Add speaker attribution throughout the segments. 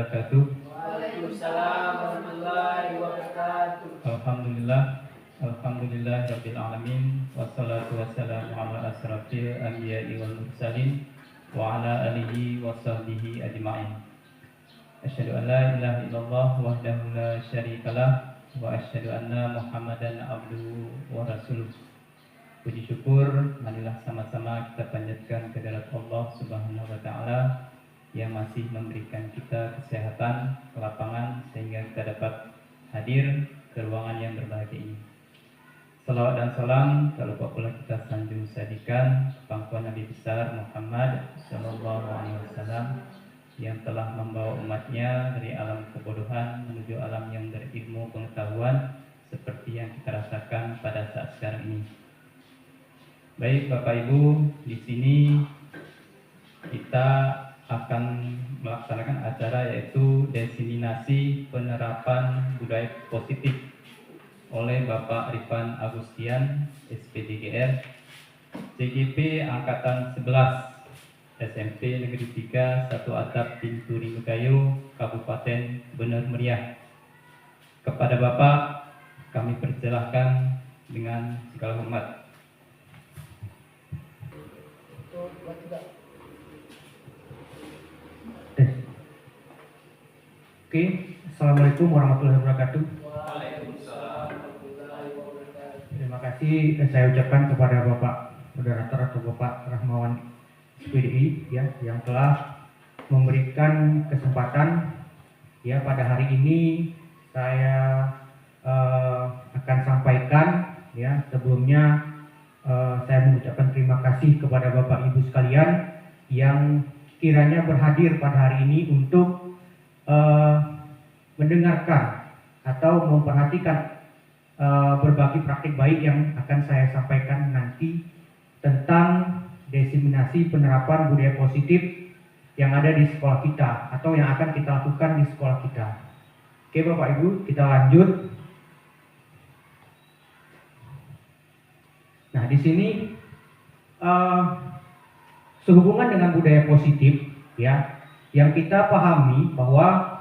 Speaker 1: wabarakatuh.
Speaker 2: Waalaikumsalam warahmatullahi wabarakatuh.
Speaker 1: Alhamdulillah rabbil alamin, wassalatu wassalamu ala asrafil anbiya'i wal mursalin wa ala alihi wa sahbihi ajma'in. Asyhadu an la ilaha illallah wahdahu la syarikalah wa asyhadu anna Muhammadan abduhu wa rasuluh. Puji syukur marilah sama-sama kita panjatkan kehadirat Allah Subhanahu wa taala yang masih memberikan kita kesehatan, kelapangan sehingga kita dapat hadir ke ruangan yang berbahagia ini. Salawat dan salam tak lupa pula kita sanjung sadikan pangkuan Nabi besar Muhammad sallallahu alaihi wasallam yang telah membawa umatnya dari alam kebodohan menuju alam yang berilmu pengetahuan seperti yang kita rasakan pada saat sekarang ini. Baik Bapak Ibu, di sini kita akan melaksanakan acara yaitu diseminasi penerapan budaya positif oleh Bapak Rifan Agustian, SPDGR, CGP Angkatan 11, SMP Negeri 3, 1 Atap Pintu Rindukayu, Kabupaten Bener Meriah. Kepada Bapak kami persilahkan dengan segala hormat.
Speaker 3: Oke, Assalamualaikum warahmatullahi wabarakatuh.
Speaker 2: Waalaikumsalam warahmatullahi wabarakatuh.
Speaker 3: Terima kasih saya ucapkan kepada Bapak Moderator atau Bapak Rahmawan SPDI ya, yang telah memberikan kesempatan ya pada hari ini. Saya akan sampaikan ya, sebelumnya saya mengucapkan terima kasih kepada Bapak Ibu sekalian yang kiranya berhadir pada hari ini untuk mendengarkan atau memperhatikan berbagai praktik baik yang akan saya sampaikan nanti tentang diseminasi penerapan budaya positif yang ada di sekolah kita atau yang akan kita lakukan di sekolah kita. Oke Bapak Ibu, kita lanjut. Nah di sini sehubungan dengan budaya positif ya, yang kita pahami bahwa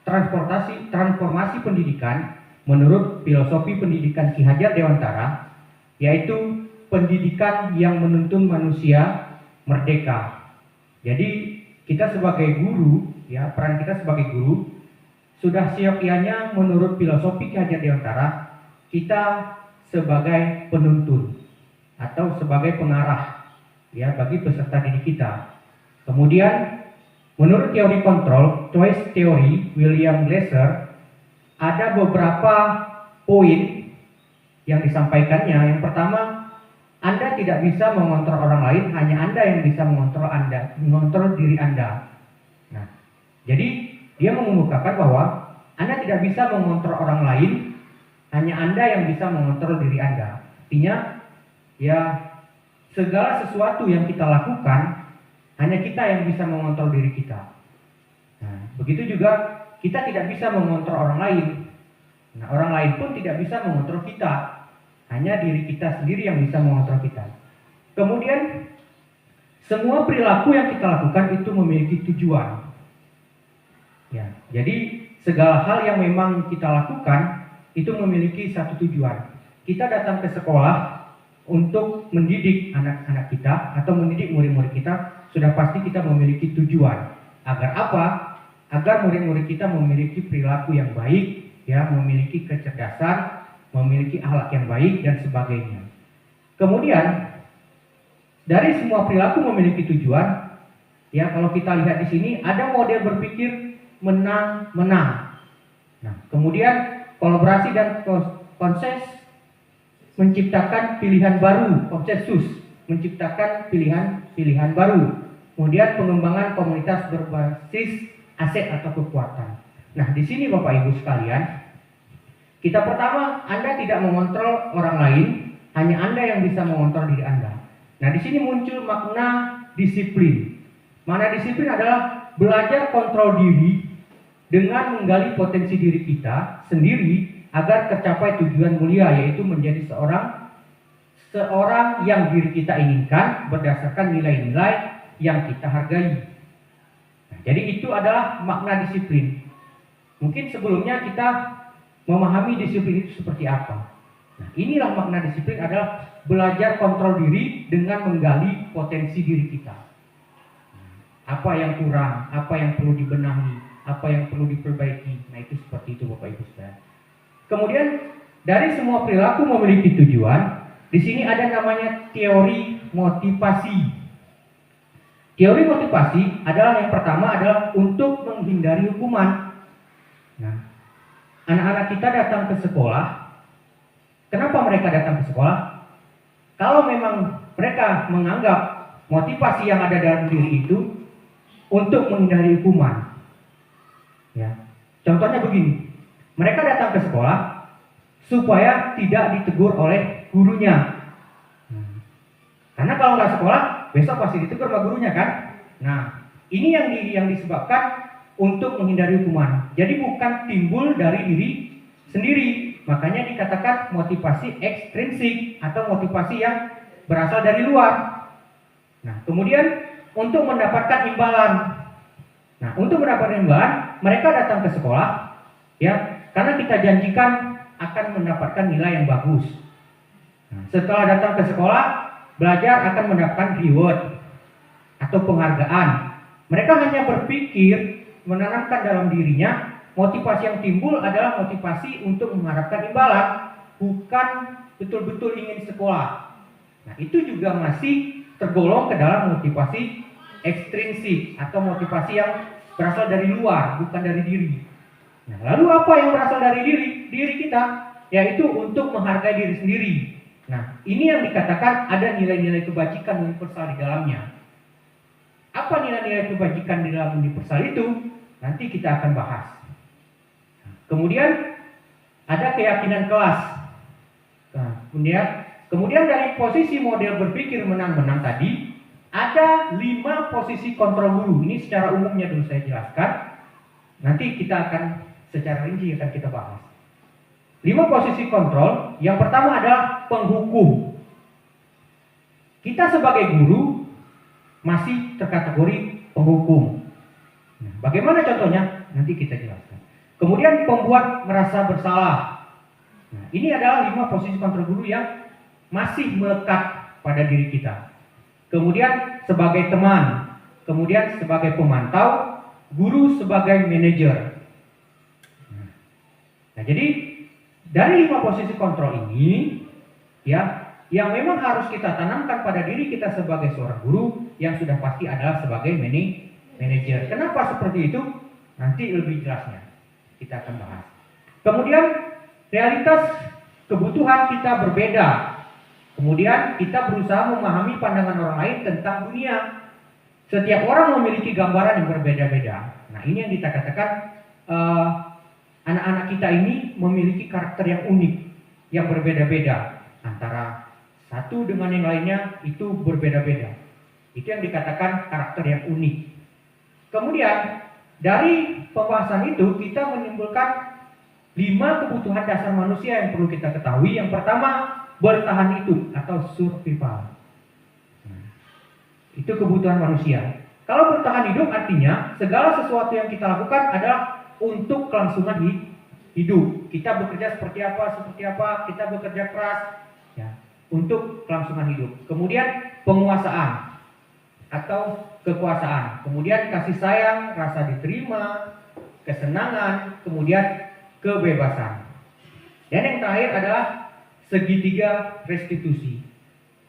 Speaker 3: transformasi pendidikan menurut filosofi pendidikan Ki Hajar Dewantara yaitu pendidikan yang menuntun manusia merdeka. Jadi kita sebagai guru ya, peran kita sebagai guru sudah siokianya menurut filosofi Ki Hajar Dewantara kita sebagai penuntun atau sebagai pengarah ya bagi peserta didik kita. Kemudian menurut teori kontrol, choice theory William Glasser, ada beberapa poin yang disampaikannya. Yang pertama, Anda tidak bisa mengontrol orang lain, hanya Anda yang bisa mengontrol diri Anda. Nah, jadi dia mengemukakan bahwa Anda tidak bisa mengontrol orang lain, hanya Anda yang bisa mengontrol diri Anda. Artinya, ya segala sesuatu yang kita lakukan hanya kita yang bisa mengontrol diri kita. Nah, begitu juga kita tidak bisa mengontrol orang lain. Nah, orang lain pun tidak bisa mengontrol kita. Hanya diri kita sendiri yang bisa mengontrol kita. Kemudian, semua perilaku yang kita lakukan itu memiliki tujuan. Ya, jadi segala hal yang memang kita lakukan itu memiliki satu tujuan. Kita datang ke sekolah untuk mendidik anak-anak kita atau mendidik murid-murid kita, sudah pasti kita memiliki tujuan. Agar apa? Agar murid-murid kita memiliki perilaku yang baik, ya, memiliki kecerdasan, memiliki akhlak yang baik dan sebagainya. Kemudian dari semua perilaku memiliki tujuan, ya kalau kita lihat di sini ada model berpikir menang-menang. Nah, kemudian kolaborasi dan konsensus menciptakan pilihan baru, konsensus menciptakan pilihan baru. Kemudian pengembangan komunitas berbasis aset atau kekuatan. Nah, di sini Bapak Ibu sekalian, kita pertama, Anda tidak mengontrol orang lain, hanya Anda yang bisa mengontrol diri Anda. Nah, di sini muncul makna disiplin. Makna disiplin adalah belajar kontrol diri dengan menggali potensi diri kita sendiri agar tercapai tujuan mulia, yaitu menjadi seorang yang diri kita inginkan berdasarkan nilai-nilai yang kita hargai. Nah, Jadi itu adalah makna disiplin. Mungkin sebelumnya kita memahami disiplin itu seperti apa. Nah, inilah makna disiplin adalah belajar kontrol diri dengan menggali potensi diri kita. Apa yang kurang, apa yang perlu dibenahi, apa yang perlu diperbaiki. Nah, itu seperti itu Bapak Ibu Saudara. Kemudian dari semua perilaku memiliki tujuan, di sini ada namanya teori motivasi. Teori motivasi adalah yang pertama adalah untuk menghindari hukuman. Nah, anak-anak kita datang ke sekolah. Kenapa mereka datang ke sekolah? Kalau memang mereka menganggap motivasi yang ada dalam diri itu untuk menghindari hukuman. Ya. Contohnya begini. Mereka datang ke sekolah supaya tidak ditegur oleh gurunya. Karena kalau nggak sekolah, besok pasti ditegur sama gurunya kan? Nah, ini yang disebabkan untuk menghindari hukuman. Jadi bukan timbul dari diri sendiri. Makanya dikatakan motivasi ekstrinsik atau motivasi yang berasal dari luar. Nah, kemudian untuk mendapatkan imbalan. Nah, untuk mendapatkan imbalan, mereka datang ke sekolah, ya, karena kita janjikan akan mendapatkan nilai yang bagus. Nah, setelah datang ke sekolah, belajar akan mendapatkan reward atau penghargaan. Mereka hanya berpikir menanamkan dalam dirinya motivasi yang timbul adalah motivasi untuk mengharapkan imbalan, bukan betul-betul ingin sekolah. Nah, itu juga masih tergolong ke dalam motivasi ekstrinsik atau motivasi yang berasal dari luar, bukan dari diri. Nah, lalu apa yang berasal dari diri kita? Yaitu untuk menghargai diri sendiri. Nah, ini yang dikatakan ada nilai-nilai kebajikan universal di dalamnya. Apa nilai-nilai kebajikan di dalam universal itu? Nanti kita akan bahas. Kemudian ada keyakinan kelas. Nah, kemudian dari posisi model berpikir menang-menang tadi, ada 5 posisi kontrol guru. Ini secara umumnya dulu saya jelaskan. Nanti kita akan secara rinci akan kita bahas. 5 posisi kontrol. Yang pertama adalah penghukum. Kita sebagai guru masih terkategori penghukum. Nah, bagaimana contohnya? Nanti kita jelaskan. Kemudian pembuat merasa bersalah. Nah, ini adalah 5 posisi kontrol guru yang masih melekat pada diri kita. Kemudian sebagai teman, kemudian sebagai pemantau, guru sebagai manajer. Nah, jadi dari 5 posisi kontrol ini, ya, yang memang harus kita tanamkan pada diri kita sebagai seorang guru yang sudah pasti adalah sebagai manajer. Kenapa seperti itu? Nanti lebih jelasnya kita akan bahas. Kemudian realitas kebutuhan kita berbeda. Kemudian kita berusaha memahami pandangan orang lain tentang dunia. Setiap orang memiliki gambaran yang berbeda-beda. Nah, ini yang kita katakan anak-anak kita ini memiliki karakter yang unik, yang berbeda-beda. Antara satu dengan yang lainnya itu berbeda-beda. Itu yang dikatakan karakter yang unik. Kemudian dari pembahasan itu kita menimbulkan 5 kebutuhan dasar manusia yang perlu kita ketahui. Yang pertama, bertahan hidup atau survival. Itu kebutuhan manusia. Kalau bertahan hidup artinya segala sesuatu yang kita lakukan adalah untuk kelangsungan hidup. Kita bekerja seperti apa, kita bekerja keras, ya, untuk kelangsungan hidup. Kemudian penguasaan atau kekuasaan. Kemudian kasih sayang, rasa diterima, kesenangan, kemudian kebebasan. Dan yang terakhir adalah segitiga restitusi.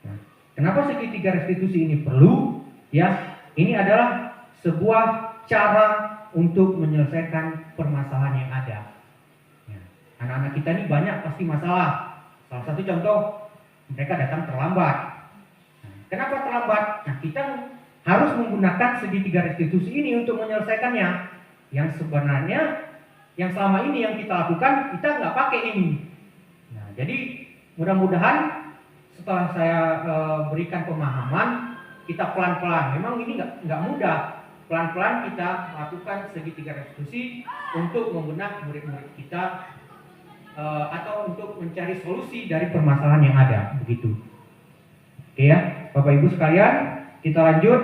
Speaker 3: Nah, kenapa segitiga restitusi ini perlu? Ya, ini adalah sebuah cara untuk menyelesaikan permasalahan yang ada. Ya, anak-anak kita ini banyak pasti masalah. Salah satu contoh, mereka datang terlambat. Nah, kenapa terlambat? Nah, kita harus menggunakan segitiga restitusi ini untuk menyelesaikannya. Yang sebenarnya yang selama ini yang kita lakukan, kita nggak pakai ini. Nah, jadi mudah-mudahan setelah saya berikan pemahaman, kita pelan-pelan. Memang ini nggak mudah. Pelan-pelan kita melakukan segitiga restitusi untuk membenahi murid-murid kita atau untuk mencari solusi dari permasalahan yang ada, begitu. Oke ya, Bapak Ibu sekalian, kita lanjut.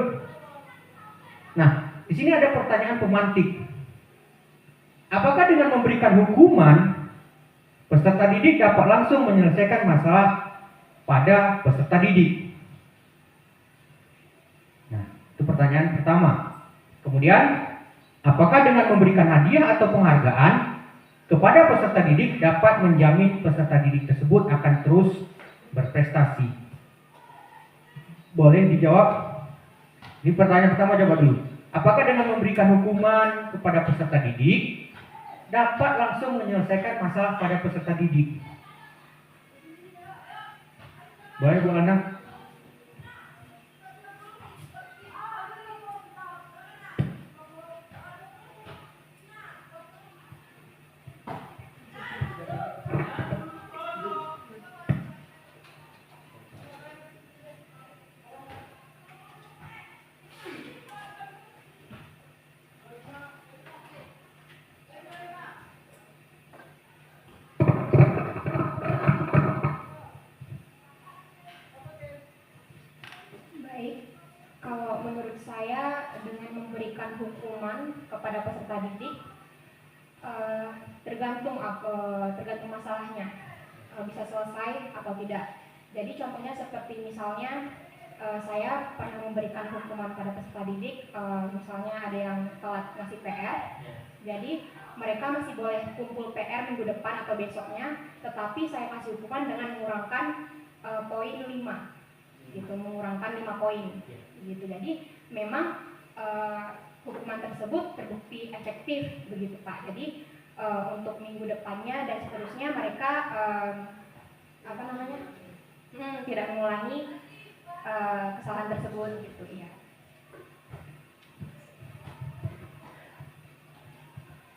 Speaker 3: Nah, di Di sini ada pertanyaan pemantik. Apakah dengan memberikan hukuman, peserta didik dapat langsung menyelesaikan masalah pada peserta didik? Nah, itu pertanyaan pertama. Kemudian, apakah dengan memberikan hadiah atau penghargaan kepada peserta didik dapat menjamin peserta didik tersebut akan terus berprestasi? Boleh dijawab? Ini pertanyaan pertama, coba dulu. Apakah dengan memberikan hukuman kepada peserta didik dapat langsung menyelesaikan masalah pada peserta didik? Boleh, Bu Ana?
Speaker 4: Baik, kalau menurut saya dengan memberikan hukuman kepada peserta didik tergantung masalahnya, bisa selesai atau tidak. Jadi contohnya seperti misalnya saya pernah memberikan hukuman pada peserta didik, misalnya ada yang telat ngasih PR, jadi mereka masih boleh kumpul PR minggu depan atau besoknya, tetapi saya kasih hukuman dengan mengurangkan poin 5. Gitu, mengurangkan 5 poin gitu. Jadi memang hukuman tersebut terbukti efektif begitu Pak. Jadi untuk minggu depannya dan seterusnya mereka tidak mengulangi kesalahan tersebut gitu ya.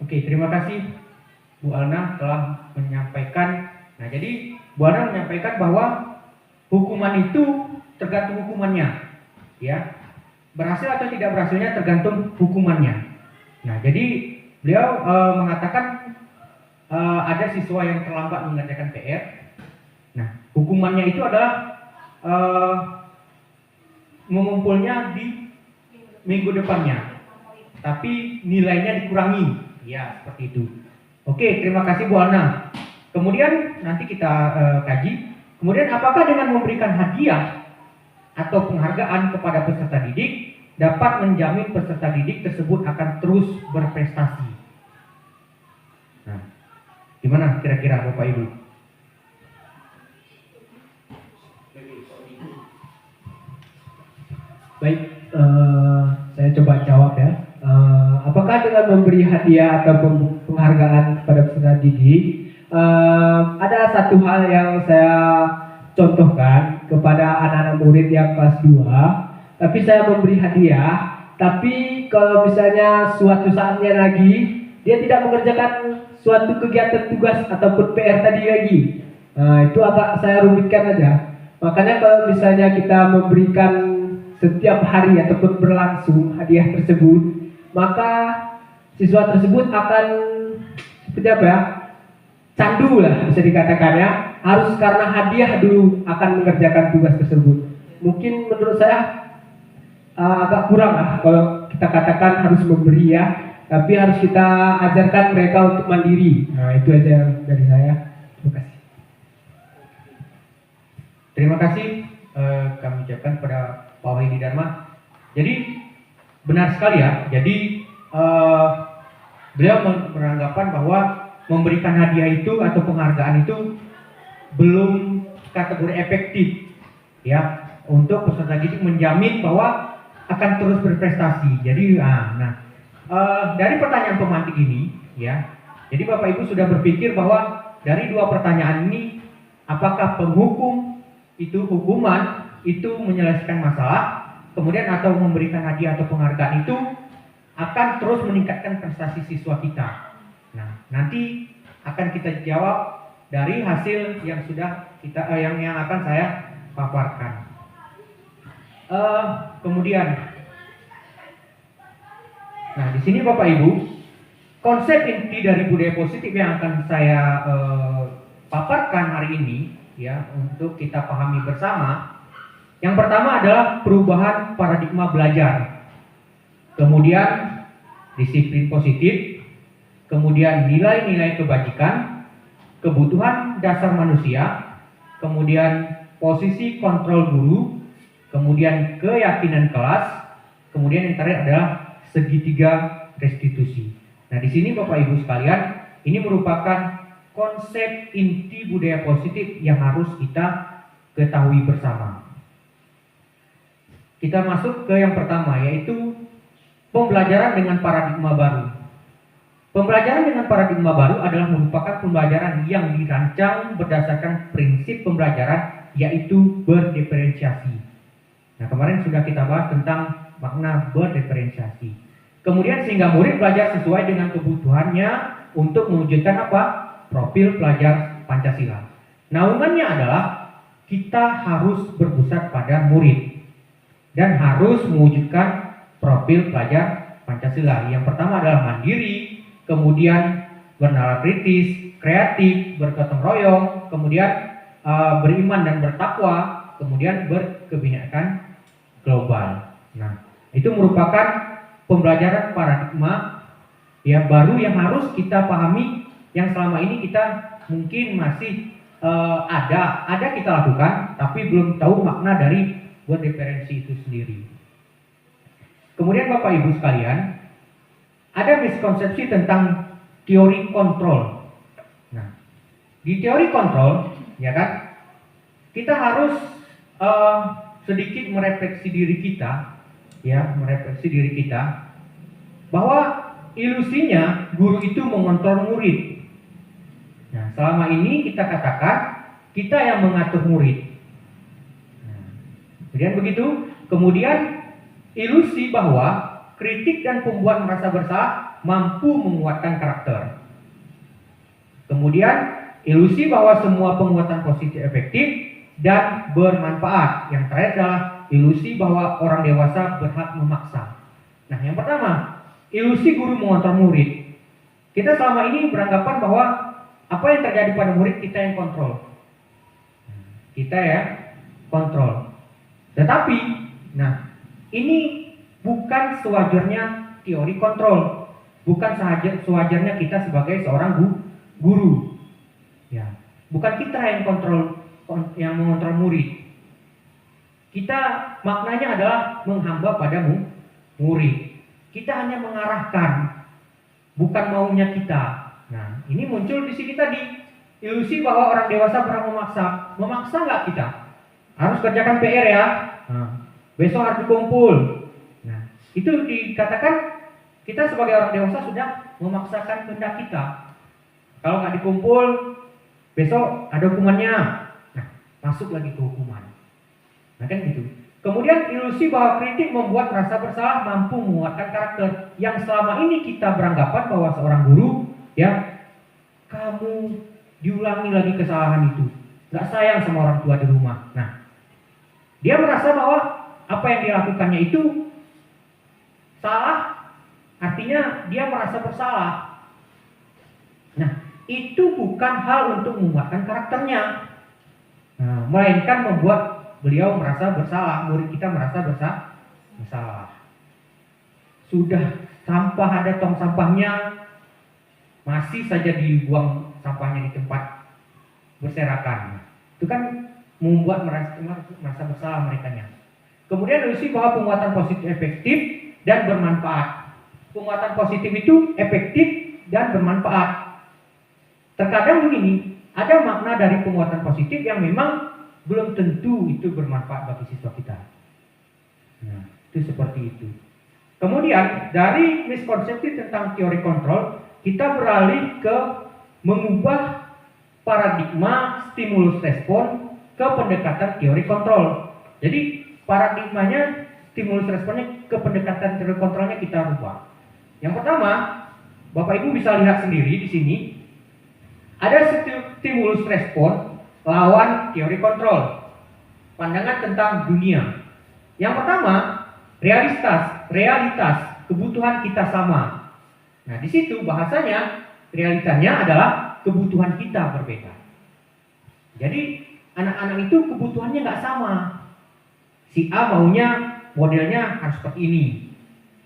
Speaker 3: Oke, terima kasih Bu Alna telah menyampaikan. Nah, jadi Bu Alna menyampaikan bahwa hukuman itu tergantung hukumannya, ya. Berhasil atau tidak berhasilnya tergantung hukumannya. Nah, jadi beliau mengatakan ada siswa yang terlambat mengerjakan PR. Nah, hukumannya itu adalah mengumpulnya di minggu depannya, tapi nilainya dikurangi, ya seperti itu. Oke, terima kasih Bu Alna. Kemudian nanti kita kaji. Kemudian apakah dengan memberikan hadiah atau penghargaan kepada peserta didik dapat menjamin peserta didik tersebut akan terus berprestasi? Nah, gimana kira-kira Bapak Ibu?
Speaker 5: Baik, saya coba jawab ya. Apakah dengan memberi hadiah atau penghargaan kepada peserta didik, ada satu hal yang saya contohkan kepada anak-anak murid yang kelas 2, tapi saya memberi hadiah, tapi kalau misalnya suatu saatnya lagi dia tidak mengerjakan suatu kegiatan tugas ataupun PR tadi lagi, itu agak saya rumitkan aja. Makanya kalau misalnya kita memberikan setiap hari ataupun berlangsung hadiah tersebut, maka siswa tersebut akan seperti apa ya, candu lah bisa dikatakan ya, harus karena hadiah dulu akan mengerjakan tugas tersebut. Mungkin menurut saya agak kurang lah kalau kita katakan harus memberi ya, tapi harus kita ajarkan mereka untuk mandiri. Nah, itu aja dari saya. Terima kasih.
Speaker 3: Terima kasih kami ucapkan pada Pak Wahidi Dharma. Jadi benar sekali ya. Jadi beliau beranggapan bahwa memberikan hadiah itu atau penghargaan itu belum kategori efektif ya untuk peserta didik menjamin bahwa akan terus berprestasi. Jadi dari pertanyaan pemantik ini ya, jadi Bapak Ibu sudah berpikir bahwa dari dua pertanyaan ini, apakah penghukum itu hukuman itu menyelesaikan masalah, kemudian atau memberikan hadiah atau penghargaan itu akan terus meningkatkan prestasi siswa kita. Nah, nanti akan kita jawab dari hasil yang sudah kita yang akan saya paparkan. Kemudian, nah di sini Bapak Ibu, konsep inti dari budaya positif yang akan saya paparkan hari ini, ya untuk kita pahami bersama. Yang pertama adalah perubahan paradigma belajar. kemudian disiplin positif, kemudian nilai-nilai kebajikan, kebutuhan dasar manusia, kemudian posisi kontrol guru, kemudian keyakinan kelas, kemudian yang terakhir adalah segitiga restitusi. Nah, di sini Bapak Ibu sekalian, ini merupakan konsep inti budaya positif yang harus kita ketahui bersama. Kita masuk ke yang pertama, yaitu pembelajaran dengan paradigma baru. Pembelajaran dengan paradigma baru adalah merupakan pembelajaran yang dirancang berdasarkan prinsip pembelajaran, yaitu berdiferensiasi. Nah, kemarin sudah kita bahas tentang makna berdiferensiasi. Kemudian sehingga murid belajar sesuai dengan kebutuhannya untuk mewujudkan apa? Profil pelajar Pancasila. Naungannya adalah kita harus berpusat pada murid dan harus mewujudkan profil pelajar Pancasila. Yang pertama adalah mandiri, kemudian bernalar kritis, kreatif, bergotong royong, kemudian beriman dan bertakwa, kemudian berkebinekaan global. Nah, itu merupakan pembelajaran paradigma yang baru yang harus kita pahami, yang selama ini kita mungkin masih ada kita lakukan, tapi belum tahu makna dari berdiferensi itu sendiri. Kemudian Bapak Ibu sekalian, ada miskonsepsi tentang teori kontrol. Nah, di teori kontrol, ya kan, kita harus sedikit merefleksi diri kita, ya, merefleksi diri kita bahwa ilusinya guru itu mengontrol murid. Nah, selama ini kita katakan kita yang mengatur murid. Nah, kemudian begitu, kemudian ilusi bahwa kritik dan pembuat merasa bersalah mampu menguatkan karakter. Kemudian ilusi bahwa semua penguatan positif efektif dan bermanfaat. Yang terakhir adalah ilusi bahwa orang dewasa berhak memaksa. Nah, yang pertama, ilusi guru mengontrol murid. Kita selama ini beranggapan bahwa apa yang terjadi pada murid kita yang kontrol. Kita ya kontrol. Tetapi, nah, ini bukan sewajarnya teori kontrol. Bukan sewajarnya kita sebagai seorang guru. Ya, bukan kita yang mengontrol murid. Kita maknanya adalah menghamba pada murid. Kita hanya mengarahkan, bukan maunya kita. Nah, ini muncul di sini tadi ilusi bahwa orang dewasa pernah memaksa. Memaksa nggak kita? Harus kerjakan PR ya. Nah, besok harus kumpul. Nah, itu dikatakan kita sebagai orang dewasa sudah memaksakan kehendak kita. Kalau nggak dikumpul, besok ada hukumannya. Nah, masuk lagi ke hukuman. Nah, kan gitu. Kemudian ilusi bahwa kritik membuat rasa bersalah mampu menguatkan karakter. Yang selama ini kita beranggapan bahwa seorang guru, ya, kamu diulangi lagi kesalahan itu, nggak sayang sama orang tua di rumah. Nah, dia merasa bahwa apa yang dilakukannya itu salah, artinya dia merasa bersalah. Nah, itu bukan hal untuk menguatkan karakternya, nah, melainkan membuat beliau merasa bersalah, murid kita merasa bersalah. Sudah sampah ada tong sampahnya, masih saja dibuang sampahnya di tempat berserakan. Itu kan membuat merasa bersalah merekanya. Kemudian ilusi bahwa penguatan positif efektif dan bermanfaat. Penguatan positif itu efektif dan bermanfaat. Terkadang begini, ada makna dari penguatan positif yang memang belum tentu itu bermanfaat bagi siswa kita. Nah, itu seperti itu. Kemudian dari miskonsepsi tentang teori kontrol, kita beralih ke mengubah paradigma stimulus respon ke pendekatan teori kontrol. Jadi paradigmanya stimulus responnya ke pendekatan teori kontrolnya kita rubah. Yang pertama, Bapak Ibu bisa lihat sendiri di sini ada stimulus respon lawan teori kontrol. Pandangan tentang dunia. Yang pertama, realitas, kebutuhan kita sama. Nah, di situ bahasanya realitanya adalah kebutuhan kita berbeda. Jadi anak-anak itu kebutuhannya nggak sama. Si A maunya modelnya harus seperti ini.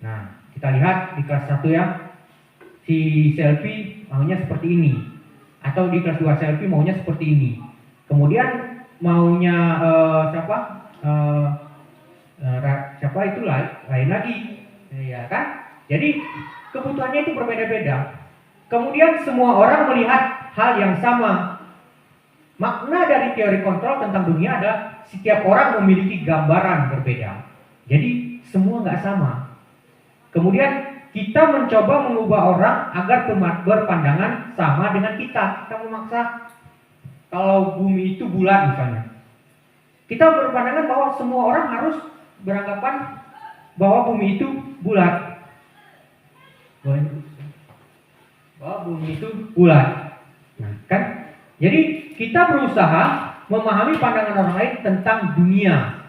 Speaker 3: Nah, Kita lihat di kelas 1 ya, si selfie maunya seperti ini, atau di kelas 2 selfie maunya seperti ini. Kemudian maunya siapa itu lain lagi, ya kan? Jadi kebutuhannya itu berbeda-beda. Kemudian semua orang melihat hal yang sama. Makna dari teori kontrol tentang dunia adalah setiap orang memiliki gambaran berbeda. Jadi semua nggak sama. Kemudian kita mencoba mengubah orang agar berpandangan sama dengan kita. Kita memaksa kalau bumi itu bulat misalnya. Kita berpandangan bahwa semua orang harus beranggapan bahwa bumi itu bulat. Bahwa bumi itu bulat. Nah, kan? Jadi kita berusaha memahami pandangan orang lain tentang dunia.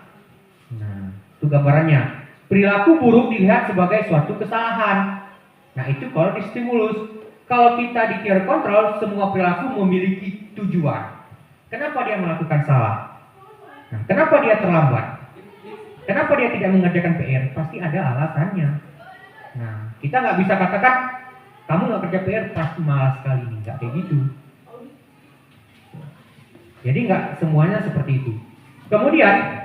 Speaker 3: Nah, itu gambarannya. Perilaku buruk dilihat sebagai suatu kesalahan. Nah, itu kalau di stimulus. Kalau kita di teori kontrol, semua perilaku memiliki tujuan. Kenapa dia melakukan salah? Nah, kenapa dia terlambat? Kenapa dia tidak mengerjakan PR? Pasti ada alasannya. Nah, kita nggak bisa katakan kamu nggak kerja PR pasti malas sekali nih, nggak kayak gitu. Jadi nggak semuanya seperti itu. Kemudian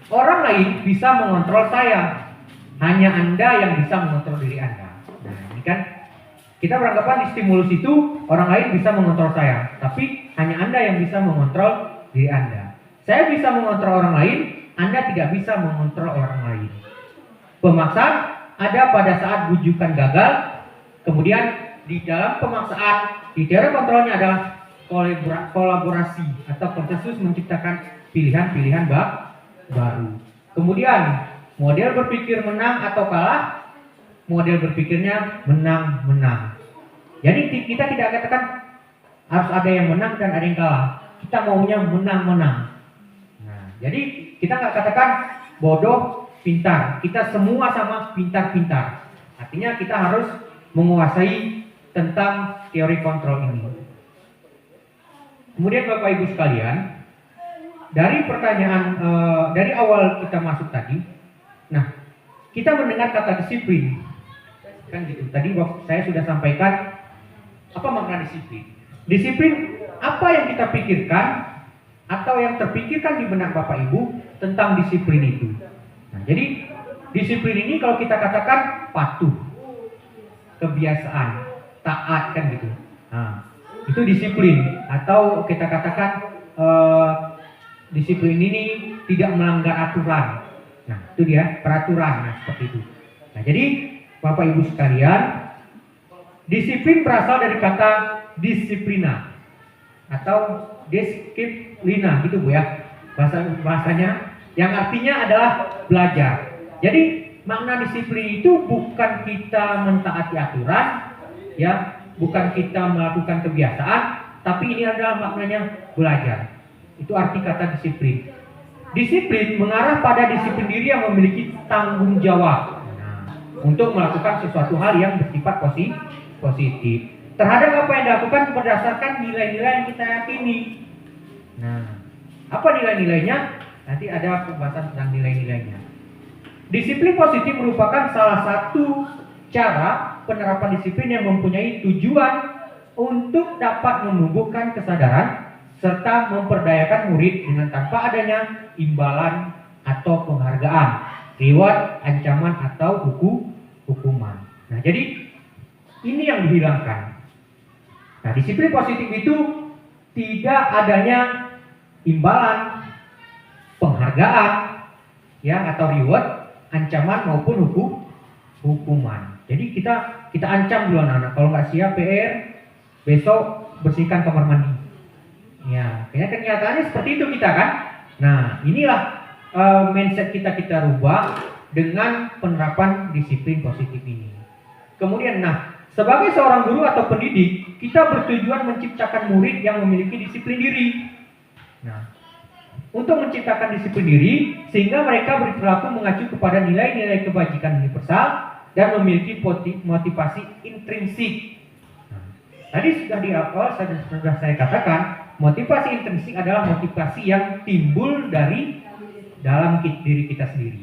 Speaker 3: orang lain bisa mengontrol saya, hanya Anda yang bisa mengontrol diri Anda. Nah, ini kan kita beranggapan di stimulus itu orang lain bisa mengontrol saya, tapi hanya Anda yang bisa mengontrol diri Anda. Saya bisa mengontrol orang lain, Anda tidak bisa mengontrol orang lain. Pemaksaan ada pada saat bujukan gagal, kemudian di dalam pemaksaan, di teori kontrolnya adalah kolaborasi atau konsensus menciptakan pilihan-pilihan baru. Kemudian model berpikir menang atau kalah, model berpikirnya menang-menang. Jadi kita tidak katakan harus ada yang menang dan ada yang kalah. Kita maunya menang-menang. Nah, jadi kita nggak katakan bodoh, pintar. Kita semua sama pintar-pintar. Artinya kita harus menguasai tentang teori kontrol ini. Kemudian Bapak Ibu sekalian, dari pertanyaan dari awal kita masuk tadi, nah kita mendengar kata disiplin, kan gitu. Tadi saya sudah sampaikan apa makna disiplin. Disiplin apa yang kita pikirkan atau yang terpikirkan di benak Bapak Ibu tentang disiplin itu. Nah, jadi disiplin ini kalau kita katakan patuh, kebiasaan, taat kan gitu. Nah, itu disiplin atau kita katakan disiplin ini tidak melanggar aturan. Nah, itu dia peraturan, nah seperti itu. Nah, jadi Bapak Ibu sekalian, disiplin berasal dari kata disiplina atau disiplina gitu Bu ya. Bahasanya yang artinya adalah belajar. Jadi makna disiplin itu bukan kita mentaati aturan, ya, bukan kita melakukan kebiasaan, tapi ini adalah maknanya belajar. Itu arti kata disiplin. Disiplin mengarah pada disiplin diri yang memiliki tanggung jawab untuk melakukan sesuatu hal yang bersifat positif terhadap apa yang dilakukan berdasarkan nilai-nilai yang kita yakini. Nah, apa nilai-nilainya? Nanti ada pembahasan tentang nilai-nilainya. Disiplin positif merupakan salah satu cara penerapan disiplin yang mempunyai tujuan untuk dapat menumbuhkan kesadaran serta memperdayakan murid dengan tanpa adanya imbalan atau penghargaan, reward, ancaman atau hukuman. Nah, jadi ini yang dihilangkan. Nah, disiplin positif itu tidak adanya imbalan, penghargaan, ya, atau reward, ancaman maupun hukuman. Jadi kita ancam dulu anak-anak, kalau nggak siap PR besok bersihkan kamar mandi. Ya, kenyataannya seperti itu kita kan. Nah, inilah mindset kita rubah dengan penerapan disiplin positif ini. Kemudian, nah, sebagai seorang guru atau pendidik, kita bertujuan menciptakan murid yang memiliki disiplin diri. Nah, untuk menciptakan disiplin diri sehingga mereka berperilaku mengacu kepada nilai-nilai kebajikan universal dan memiliki motivasi intrinsik. Nah, tadi sudah di awal sudah saya katakan, motivasi intrinsik adalah motivasi yang timbul dari dalam diri kita sendiri.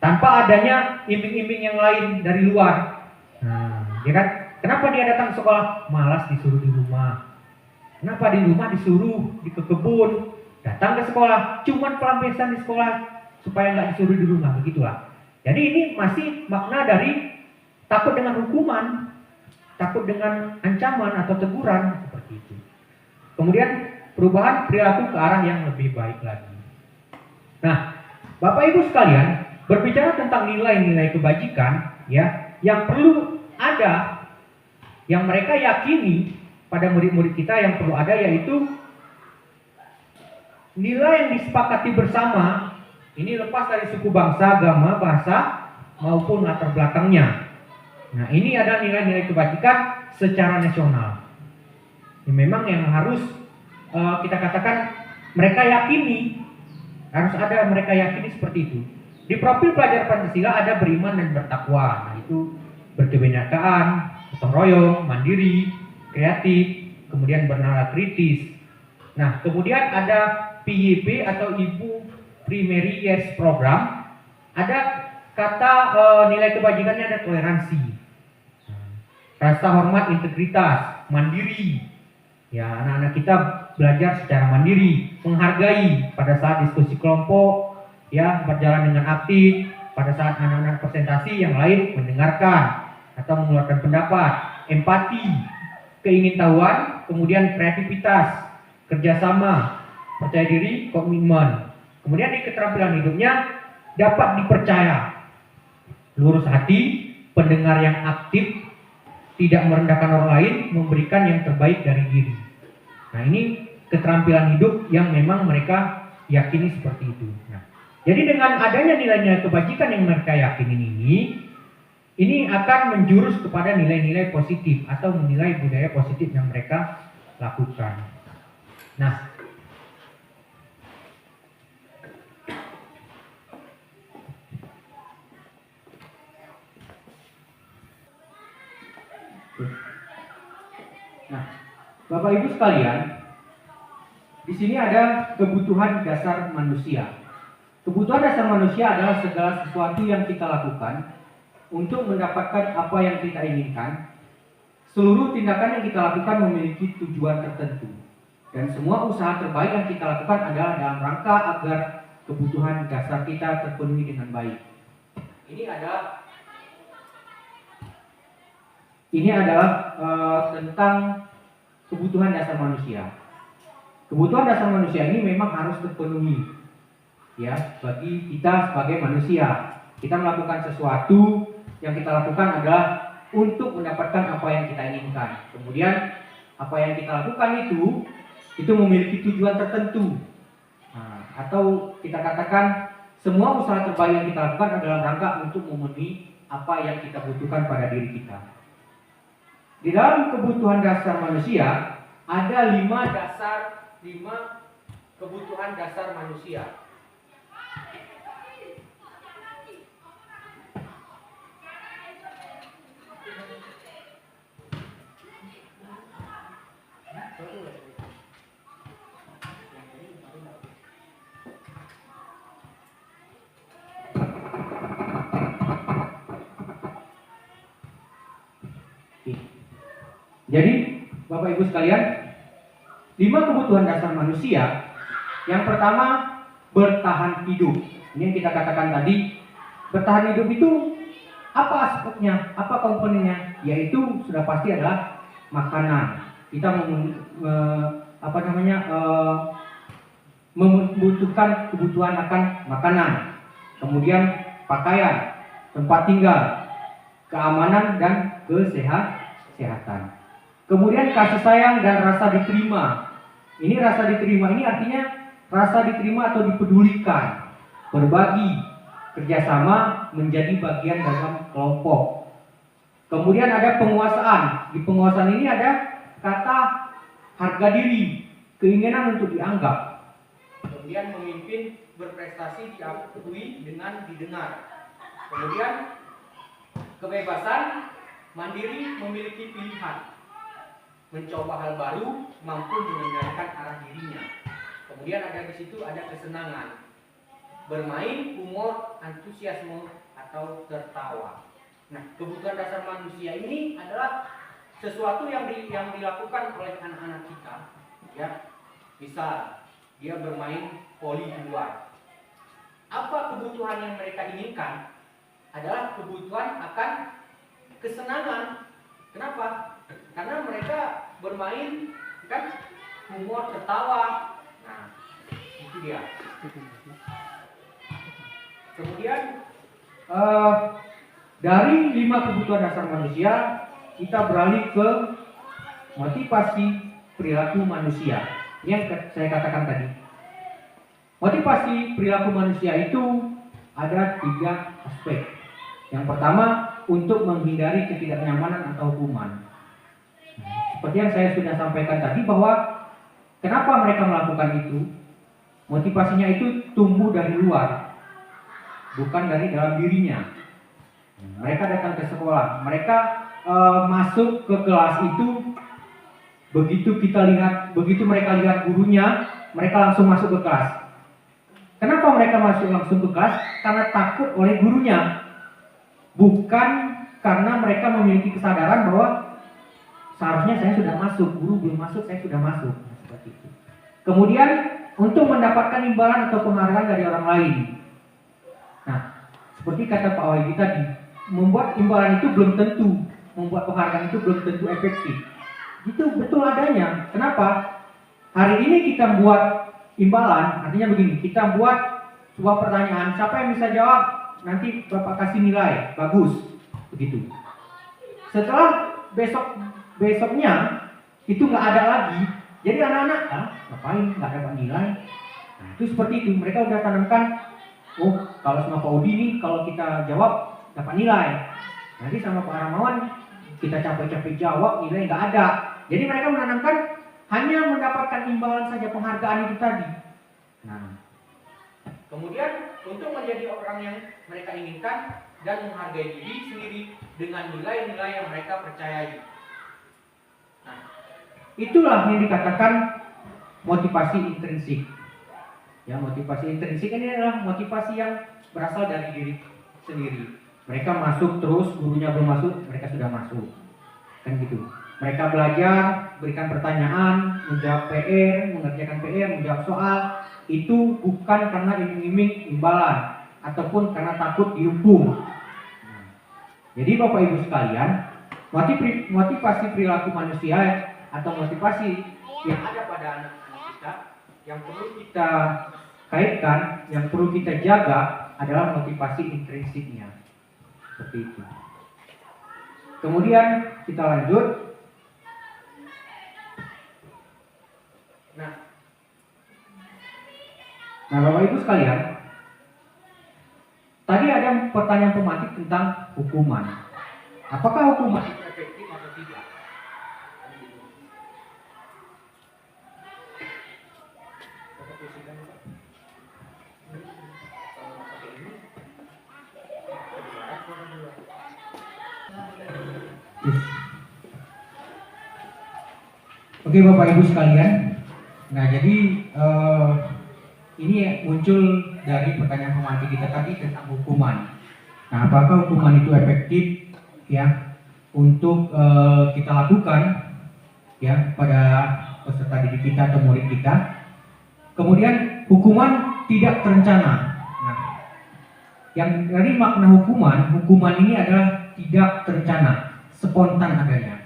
Speaker 3: tanpa adanya iming-iming yang lain dari luar. Nah, ya kan? Kenapa dia datang ke sekolah? Malas disuruh di rumah. Kenapa di rumah disuruh di kebun? Datang ke sekolah, cuman pelampiasan di sekolah supaya nggak disuruh di rumah, begitulah. Jadi ini masih makna dari takut dengan hukuman, takut dengan ancaman atau teguran seperti itu. Kemudian perubahan perilaku ke arah yang lebih baik lagi. Nah, Bapak Ibu sekalian, berbicara tentang nilai-nilai kebajikan, ya, yang perlu ada, yang mereka yakini pada murid-murid kita yang perlu ada, yaitu nilai yang disepakati bersama. Ini lepas dari suku, bangsa, agama, bahasa maupun latar belakangnya. Nah, ini adalah nilai-nilai kebajikan secara nasional. Ini memang yang harus kita katakan mereka yakini, harus ada mereka yakini seperti itu. Di profil pelajar Pancasila ada beriman dan bertakwa. Nah, itu berkebinekaan, gotong royong, mandiri, kreatif, kemudian bernara kritis. Nah, kemudian ada PYP atau Ibu Primary Yes Program. Ada kata nilai kebajikannya, ada toleransi, rasa hormat, integritas, mandiri. Ya, anak-anak kita belajar secara mandiri, menghargai pada saat diskusi kelompok, ya, berjalan dengan aktif. Pada saat anak-anak presentasi, yang lain mendengarkan atau mengeluarkan pendapat, empati, keingintahuan, kemudian kreativitas, kerjasama, percaya diri, komitmen. Kemudian di keterampilan hidupnya dapat dipercaya, lurus hati, pendengar yang aktif, tidak merendahkan orang lain, memberikan yang terbaik dari diri. Nah, ini keterampilan hidup yang memang mereka yakini seperti itu. Nah, jadi dengan adanya nilai-nilai kebajikan yang mereka yakini ini akan menjurus kepada nilai-nilai positif atau menilai budaya positif yang mereka lakukan. Nah, Bapak Ibu sekalian, di sini ada kebutuhan dasar manusia. Kebutuhan dasar manusia adalah segala sesuatu yang kita lakukan untuk mendapatkan apa yang kita inginkan. Seluruh tindakan yang kita lakukan memiliki tujuan tertentu, dan semua usaha terbaik yang kita lakukan adalah dalam rangka agar kebutuhan dasar kita terpenuhi dengan baik. Ini adalah tentang kebutuhan dasar manusia. Kebutuhan dasar manusia ini memang harus terpenuhi, ya, bagi kita sebagai manusia. Kita melakukan sesuatu, yang kita lakukan adalah untuk mendapatkan apa yang kita inginkan. Kemudian apa yang kita lakukan itu memiliki tujuan tertentu. Nah, atau kita katakan semua usaha terbaik yang kita lakukan adalah rangka untuk memenuhi apa yang kita butuhkan pada diri kita. Di dalam kebutuhan dasar manusia ada 5 kebutuhan dasar manusia. Jadi, Bapak Ibu sekalian, 5 kebutuhan dasar manusia. Yang pertama, bertahan hidup. Ini yang kita katakan tadi. Bertahan hidup itu apa aspeknya, apa komponennya? Yaitu sudah pasti adalah makanan. Kita membutuhkan kebutuhan akan makanan. Kemudian pakaian, tempat tinggal, keamanan dan kesehatan. Kemudian kasih sayang dan rasa diterima. Ini rasa diterima ini artinya rasa diterima atau dipedulikan, berbagi, kerjasama, menjadi bagian dalam kelompok. Kemudian ada penguasaan. Di penguasaan ini ada kata harga diri, keinginan untuk dianggap. Kemudian memimpin, berprestasi, diakui dengan didengar. Kemudian kebebasan, mandiri, memiliki pilihan, mencoba hal baru, mampu mengendalikan arah dirinya. Kemudian ada di situ ada kesenangan. bermain, humor, antusiasme, atau tertawa. Nah, kebutuhan dasar manusia ini adalah sesuatu yang dilakukan oleh anak-anak kita, ya. Misal dia bermain voli di luar. Apa kebutuhan yang mereka inginkan? Adalah kebutuhan akan kesenangan. Kenapa? Karena mereka bermain kan humor, tertawa. Nah, itu dia. Kemudian dari 5 kebutuhan dasar manusia, kita beralih ke motivasi perilaku manusia. Ini yang saya katakan tadi. Motivasi perilaku manusia itu ada 3 aspek. Yang pertama, untuk menghindari ketidaknyamanan atau hukuman. Seperti yang saya sudah sampaikan tadi, bahwa kenapa mereka melakukan itu? Motivasinya itu tumbuh dari luar, bukan dari dalam dirinya. Mereka datang ke sekolah, mereka masuk ke kelas itu, begitu mereka lihat gurunya, mereka langsung masuk ke kelas. Kenapa mereka masuk langsung ke kelas? Karena takut oleh gurunya, bukan karena mereka memiliki kesadaran bahwa seharusnya saya sudah masuk, guru belum masuk, saya sudah masuk. Seperti itu. Kemudian untuk mendapatkan imbalan atau penghargaan dari orang lain. Nah, seperti kata Pak Wahyu tadi, membuat imbalan itu belum tentu, membuat penghargaan itu belum tentu efektif. Itu betul adanya. Kenapa? Hari ini kita buat imbalan, artinya begini, kita buat sebuah pertanyaan, siapa yang bisa jawab, nanti Bapak kasih nilai, bagus, begitu. Setelah besoknya itu nggak ada lagi, jadi anak-anak ngapain nggak dapat nilai. Nah, itu seperti itu, mereka udah tanamkan, oh kalau sama Pak Udi nih, kalau kita jawab dapat nilai, nanti sama Pak Ramawan kita capek-capek jawab nilai nggak ada. Jadi mereka menanamkan hanya mendapatkan imbalan saja, penghargaan itu tadi. Nah, kemudian untuk menjadi orang yang mereka inginkan dan menghargai diri sendiri dengan nilai-nilai yang mereka percayai. Nah, itulah yang dikatakan motivasi intrinsik. Ya, motivasi intrinsik ini adalah motivasi yang berasal dari diri sendiri. Mereka masuk terus, gurunya belum masuk, mereka sudah masuk. Kan gitu. Mereka belajar, berikan pertanyaan, menjawab PR, mengerjakan PR, menjawab soal. Itu bukan karena iming-iming imbalan ataupun karena takut dihukum. Jadi Bapak Ibu sekalian, motivasi perilaku manusia atau motivasi yang ada pada anak-anak kita, yang perlu kita kaitkan, yang perlu kita jaga adalah motivasi intrinsiknya. Seperti itu. Kemudian kita lanjut. Nah, Bapak Ibu sekalian, tadi ada pertanyaan pematik tentang hukuman. Apakah hukuman itu efektif atau tidak? Oke Bapak Ibu sekalian, nah jadi ini muncul dari pertanyaan pemantik kita tadi tentang hukuman. Nah, apakah hukuman itu efektif ya untuk kita lakukan ya pada peserta didik kita atau murid kita? Kemudian hukuman tidak terencana. Nah, yang dari makna hukuman ini adalah tidak terencana, spontan adanya.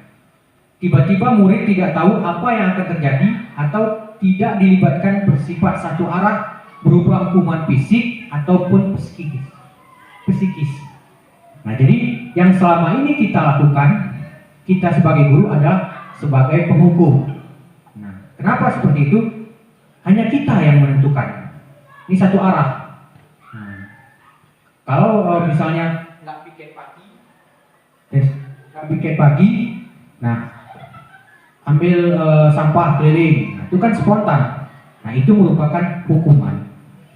Speaker 3: Tiba-tiba murid tidak tahu apa yang akan terjadi atau tidak dilibatkan bersifat satu arah berupa hukuman fisik ataupun psikis. Nah, jadi yang selama ini kita lakukan, kita sebagai guru adalah sebagai penghukum. Nah, kenapa seperti itu? Hanya kita yang menentukan. Ini satu arah. Nah, kalau misalnya nggak piket pagi, nah ambil sampah keliling, itu kan spontan. Nah, itu merupakan hukuman.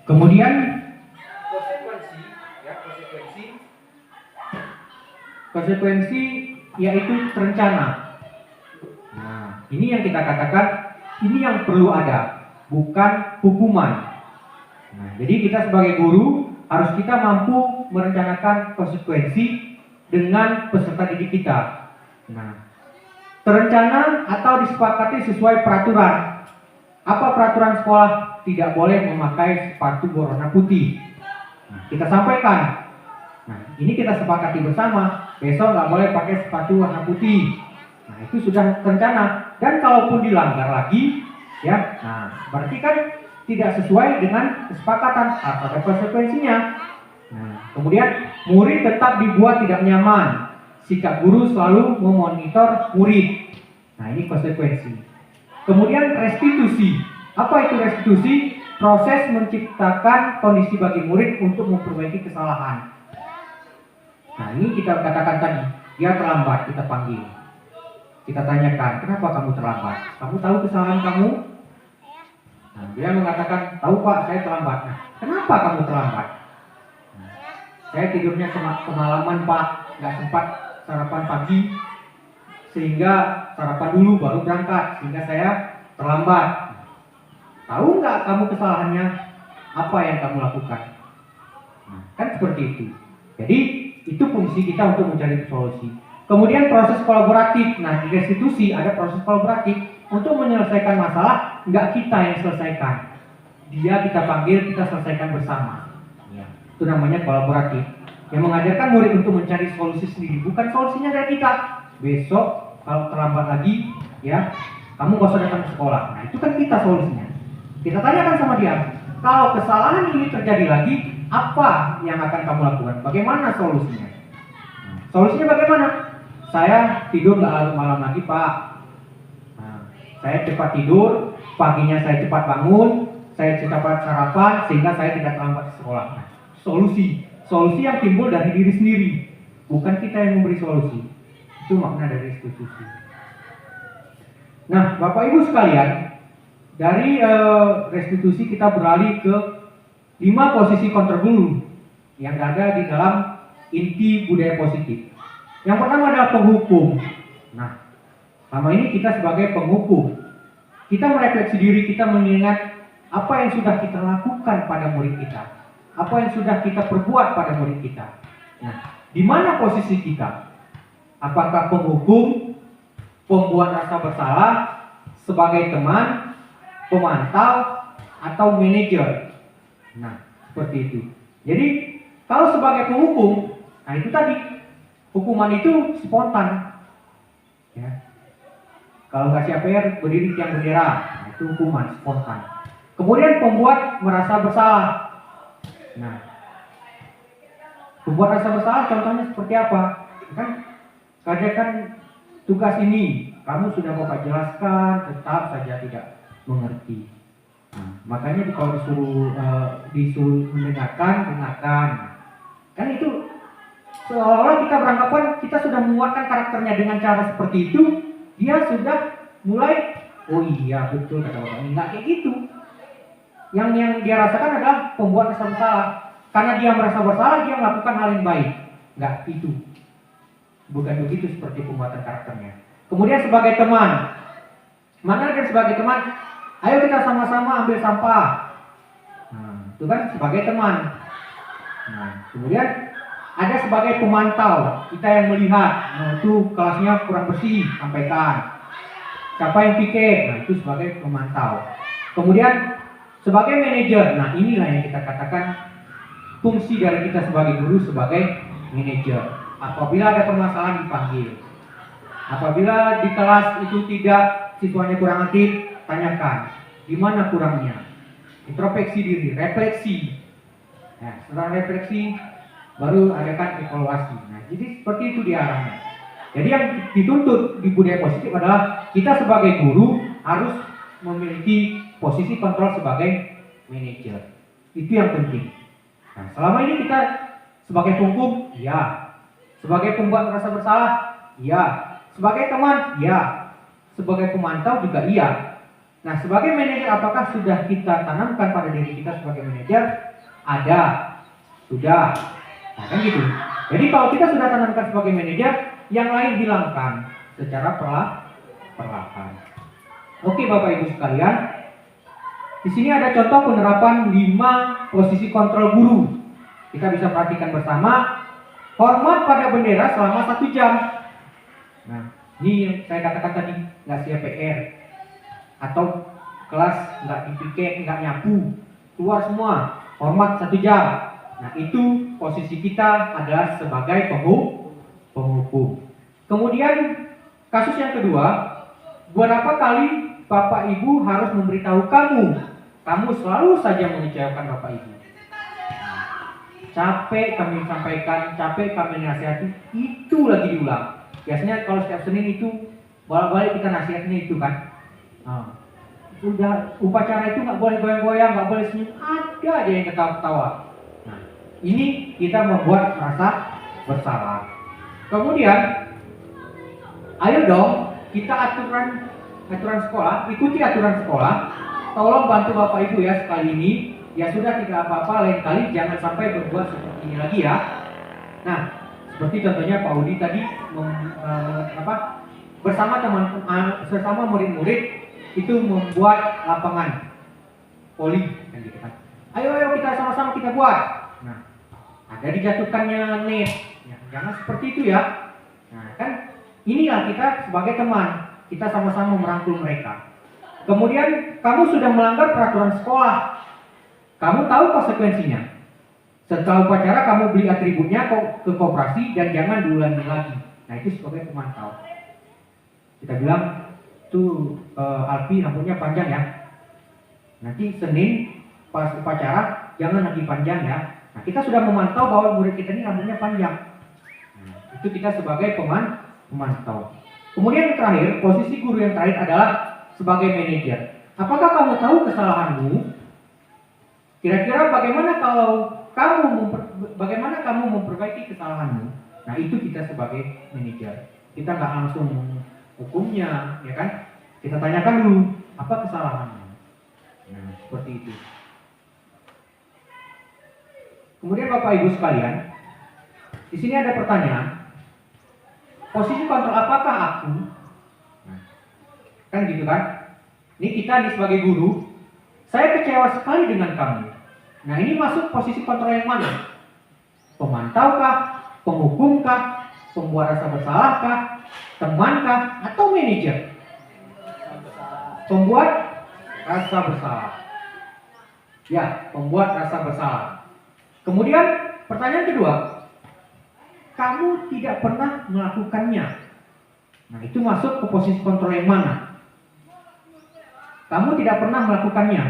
Speaker 3: Kemudian konsekuensi yaitu terencana. Nah, ini yang kita katakan, ini yang perlu ada, bukan hukuman. Nah, jadi kita sebagai guru harus kita mampu merencanakan konsekuensi dengan peserta didik kita. Nah, terencana atau disepakati sesuai peraturan. Apa peraturan sekolah? Tidak boleh memakai sepatu berwarna putih. Nah, kita sampaikan. Nah, ini kita sepakati bersama. Besok nggak boleh pakai sepatu warna putih. Nah, itu sudah terencana. Dan kalaupun dilanggar lagi, ya, nah berarti kan tidak sesuai dengan kesepakatan atau ada konsekuensinya. Nah, kemudian murid tetap dibuat tidak nyaman. Sikap guru selalu memonitor murid. Nah, ini konsekuensi. Kemudian restitusi. Apa itu restitusi? Proses menciptakan kondisi bagi murid untuk memperbaiki kesalahan. Nah, ini kita katakan tadi, dia terlambat, kita panggil. Kita tanyakan, kenapa kamu terlambat? Kamu tahu kesalahan kamu? Nah, dia mengatakan, tahu Pak, saya terlambat. Nah, kenapa kamu terlambat? Nah, saya tidurnya kemalaman Pak, nggak sempat sarapan pagi, sehingga sarapan dulu baru berangkat, sehingga saya terlambat. Tahu nggak kamu kesalahannya? Apa yang kamu lakukan? Nah, kan seperti itu. Jadi itu fungsi kita untuk mencari solusi. Kemudian proses kolaboratif. Nah, di restitusi ada proses kolaboratif untuk menyelesaikan masalah. Nggak kita yang selesaikan, dia kita panggil, kita selesaikan bersama. Ya, itu namanya kolaboratif. Yang mengajarkan murid untuk mencari solusi sendiri, bukan solusinya dari kita. Besok kalau terlambat lagi, ya kamu gak usah datang ke sekolah. Nah, itu kan kita solusinya. Kita tanyakan sama dia, kalau kesalahan ini terjadi lagi, apa yang akan kamu lakukan? Bagaimana solusinya? Nah, solusinya bagaimana? Saya tidur nggak larut malam lagi Pak. Nah, saya cepat tidur, paginya saya cepat bangun, saya cepat sarapan sehingga saya tidak terlambat ke sekolah. Nah, solusi yang timbul dari diri sendiri, bukan kita yang memberi solusi. Itu makna dari restitusi. Nah, Bapak Ibu sekalian, dari restitusi kita beralih ke 5 posisi counterguru yang ada di dalam inti budaya positif. Yang pertama adalah penghukum. Nah, selama ini kita sebagai penghukum, kita merefleksi diri, kita mengingat apa yang sudah kita lakukan pada murid kita, apa yang sudah kita perbuat pada murid kita. Nah, di mana posisi kita? Apakah penghukum, pembuat rasa bersalah, sebagai teman, pemantau, atau manajer? Nah, seperti itu. Jadi, kalau sebagai penghukum, nah itu tadi, hukuman itu spontan. Ya. Kalau nggak siap PR, berdiri tiang bendera, nah itu hukuman spontan. Kemudian pembuat merasa bersalah. Nah, pembuat rasa bersalah contohnya seperti apa? Kan, kerjakan tugas ini, kamu sudah Bapak jelaskan, tetap saja tidak mengerti. Nah, makanya kalau disuruh mendengarkan, kan itu seolah-olah kita beranggapan kita sudah menguatkan karakternya dengan cara seperti itu, dia sudah mulai, oh iya betul kata Bapak, nggak kayak gitu. Yang dia rasakan adalah pembuat rasa bersalah. Karena dia merasa bersalah, dia melakukan hal yang baik. Nggak itu. Bukan begitu seperti pembuatan karakternya. Kemudian sebagai teman, mana ada sebagai teman? Ayo kita sama-sama ambil sampah. Nah, itu kan sebagai teman. Nah, kemudian ada sebagai pemantau, kita yang melihat, nah itu kelasnya kurang bersih, sampaikan. Siapa yang piket? Nah itu sebagai pemantau. Kemudian sebagai manajer, nah inilah yang kita katakan fungsi dari kita sebagai guru sebagai manajer. Apabila ada permasalahan dipanggil. Apabila di kelas itu tidak, siswanya kurang aktif, tanyakan di mana kurangnya. Introspeksi diri, refleksi. Nah, setelah refleksi baru adakan evaluasi. Nah, jadi seperti itu diarahnya. Jadi yang dituntut di budaya positif adalah kita sebagai guru harus memiliki posisi kontrol sebagai manajer. Itu yang penting. Nah, selama ini kita sebagai penghukum, ya. Sebagai pembuat merasa bersalah, ya. Sebagai teman, ya. Sebagai pemantau juga iya. Nah, sebagai manajer apakah sudah kita tanamkan pada diri kita sebagai manajer? Ada. Sudah. Nah, kan gitu. Jadi kalau kita sudah tanamkan sebagai manajer, yang lain hilangkan secara perlahan. Oke Bapak Ibu sekalian, Di sini ada contoh penerapan 5 posisi kontrol guru. Kita bisa perhatikan bersama. Hormat pada bendera selama 1 jam. Nah, ini yang saya katakan tadi, nggak siap PR atau kelas nggak dipiket, nggak nyapu, keluar semua, hormat 1 jam. Nah, itu posisi kita adalah sebagai penghukum. Kemudian kasus yang kedua, berapa kali Bapak Ibu harus memberitahu kamu selalu saja mengecewakan Bapak Ibu. Capek kami sampaikan, capek kami nasihati, itu lagi diulang. Biasanya kalau setiap Senin itu bolak-balik kita nasihatnya itu kan. Udah upacara itu nggak boleh goyang-goyang, nggak boleh senyum, ada aja yang ketawa-ketawa. Nah, ini kita membuat rasa bersalah. Kemudian, ayo dong kita aturan sekolah, ikuti aturan sekolah. Tolong bantu Bapak Ibu ya sekali ini. Ya sudah, tidak apa-apa, lain kali jangan sampai berbuat seperti ini lagi ya. Nah, seperti contohnya Pak Udi tadi bersama teman-teman, sesama murid-murid itu membuat lapangan voli, kan gitu kan. Ayo kita sama-sama kita buat. Nah, ada dijatuhkannya net. Ya, jangan seperti itu ya. Nah, kan inilah kita sebagai teman, kita sama-sama merangkul mereka. Kemudian kamu sudah melanggar peraturan sekolah. Kamu tahu konsekuensinya. Setelah upacara kamu beli atributnya ke koperasi dan jangan diulangi lagi. Nah, itu sebagai pemantau. Kita bilang tuh Alpi rambutnya panjang ya. Nanti Senin pas upacara jangan lagi panjang ya. Nah, kita sudah memantau bahwa murid kita ini rambutnya panjang. Nah, itu kita sebagai pemantau. Kemudian yang terakhir, posisi guru yang terakhir adalah sebagai manajer. Apakah kamu tahu kesalahanmu? Kira-kira bagaimana kamu memperbaiki kesalahanmu? Nah, itu kita sebagai manajer. Kita nggak langsung menghukumnya, ya kan? Kita tanyakan dulu, apa kesalahanmu? Nah, seperti itu. Kemudian Bapak Ibu sekalian, di sini ada pertanyaan. Posisi kontrol apakah aku? Nah, kan gitu kan? Ini kita sebagai guru, saya kecewa sekali dengan kamu. Nah, ini masuk posisi kontrol yang mana? Pemantaukah? Penghukumkah? Pembuat rasa bersalahkah? Temankah? Atau manajer? Pembuat rasa bersalah. Ya, pembuat rasa bersalah. Kemudian pertanyaan kedua, kamu tidak pernah melakukannya. Nah, itu masuk ke posisi kontrol yang mana? Kamu tidak pernah melakukannya.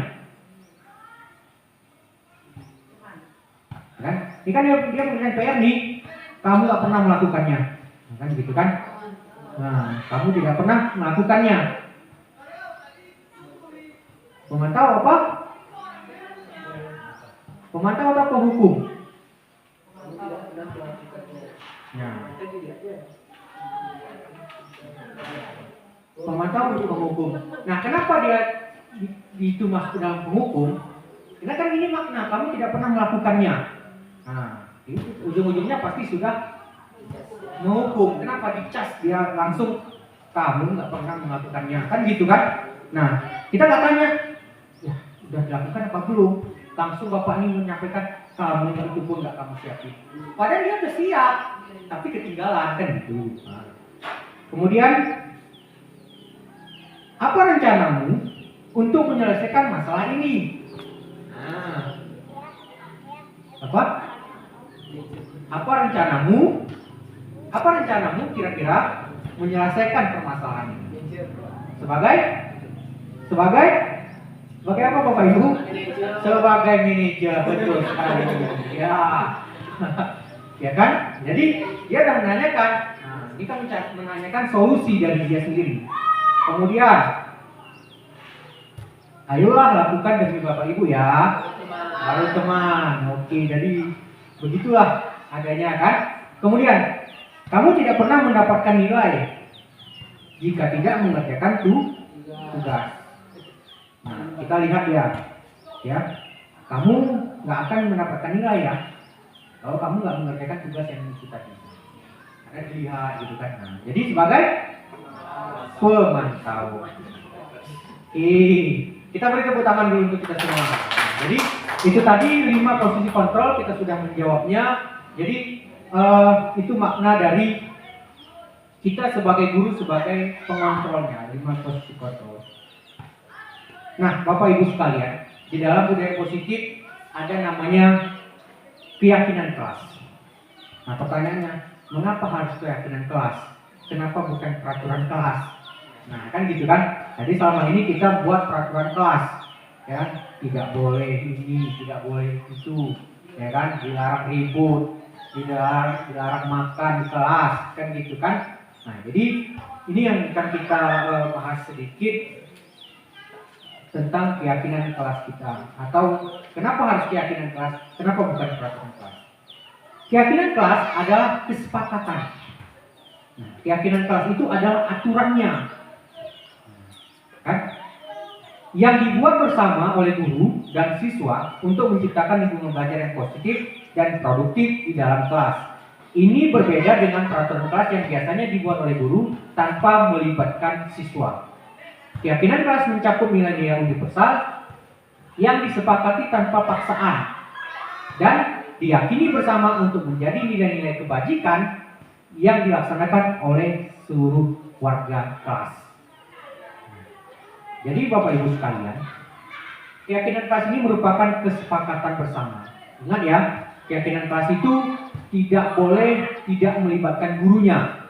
Speaker 3: Kan? Ini kan dia memberikan PR nih, kamu nggak pernah melakukannya, kan gitu kan? Nah, kamu tidak pernah melakukannya. Pemantau apa? Pemantau atau penghukum? Nah, pemantau untuk penghukum. Nah, kenapa dia itu masuk dalam penghukum? Karena kan ini makna kamu tidak pernah melakukannya. Nah, itu ujung-ujungnya pasti sudah menghukum. Kenapa dicas dia langsung kamu nggak pernah melakukannya, kan gitu kan? Nah, kita nggak tanya, ya udah dilakukan apa belum? Langsung bapak ini menyampaikan kamu itu pun nggak kamu siapin. Padahal dia udah siap, tapi ketinggalan kan gitu. Nah, kemudian apa rencanamu untuk menyelesaikan masalah ini? Nah, apa rencanamu? Apa rencanamu kira-kira menyelesaikan permasalahan ini? Sebagai apa Bapak Ibu? Sebagai manajer, betul sekali. Ya, ya kan? Jadi dia udah menanyakan. Nah, ini kan menanyakan solusi dari dia sendiri. Kemudian, ayolah lakukan demi Bapak Ibu ya. Baru teman. Oke, jadi begitulah adanya kan. Kemudian, kamu tidak pernah mendapatkan nilai jika tidak mengerjakan tugas. Nah, kita lihat ya, kamu nggak akan mendapatkan nilai ya kalau kamu nggak mengerjakan tugas yang kita beri. Karena dilihat gitu kan. Nah, jadi sebagai pemantau. Kita beri tepuk tangan dulu untuk kita semua. Jadi itu tadi 5 posisi kontrol kita sudah menjawabnya. Jadi itu makna dari kita sebagai guru sebagai pengontrolnya, 5 posisi kontrol. Nah, Bapak Ibu sekalian, di dalam budaya positif ada namanya keyakinan kelas. Nah, pertanyaannya, mengapa harus keyakinan kelas? Kenapa bukan peraturan kelas? Nah, kan gitu kan? Jadi selama ini kita buat peraturan kelas, ya, tidak boleh ini, tidak boleh itu, ya kan? Dilarang ribut, dilarang makan di kelas, kan gitu kan? Nah, jadi ini yang akan kita bahas sedikit tentang keyakinan kelas kita, atau kenapa harus keyakinan kelas, kenapa bukan peraturan kelas. Keyakinan kelas adalah kesepakatan. Nah, keyakinan kelas itu adalah aturannya, kan? Yang dibuat bersama oleh guru dan siswa untuk menciptakan lingkungan belajar yang positif dan produktif di dalam kelas. Ini berbeda dengan peraturan kelas yang biasanya dibuat oleh guru tanpa melibatkan siswa. Keyakinan kelas mencakup nilai-nilai universal yang disepakati tanpa paksaan dan diyakini bersama untuk menjadi nilai-nilai kebajikan yang dilaksanakan oleh seluruh warga kelas. Jadi Bapak Ibu sekalian, keyakinan kelas ini merupakan kesepakatan bersama. Ingat ya, keyakinan kelas itu tidak boleh tidak melibatkan gurunya.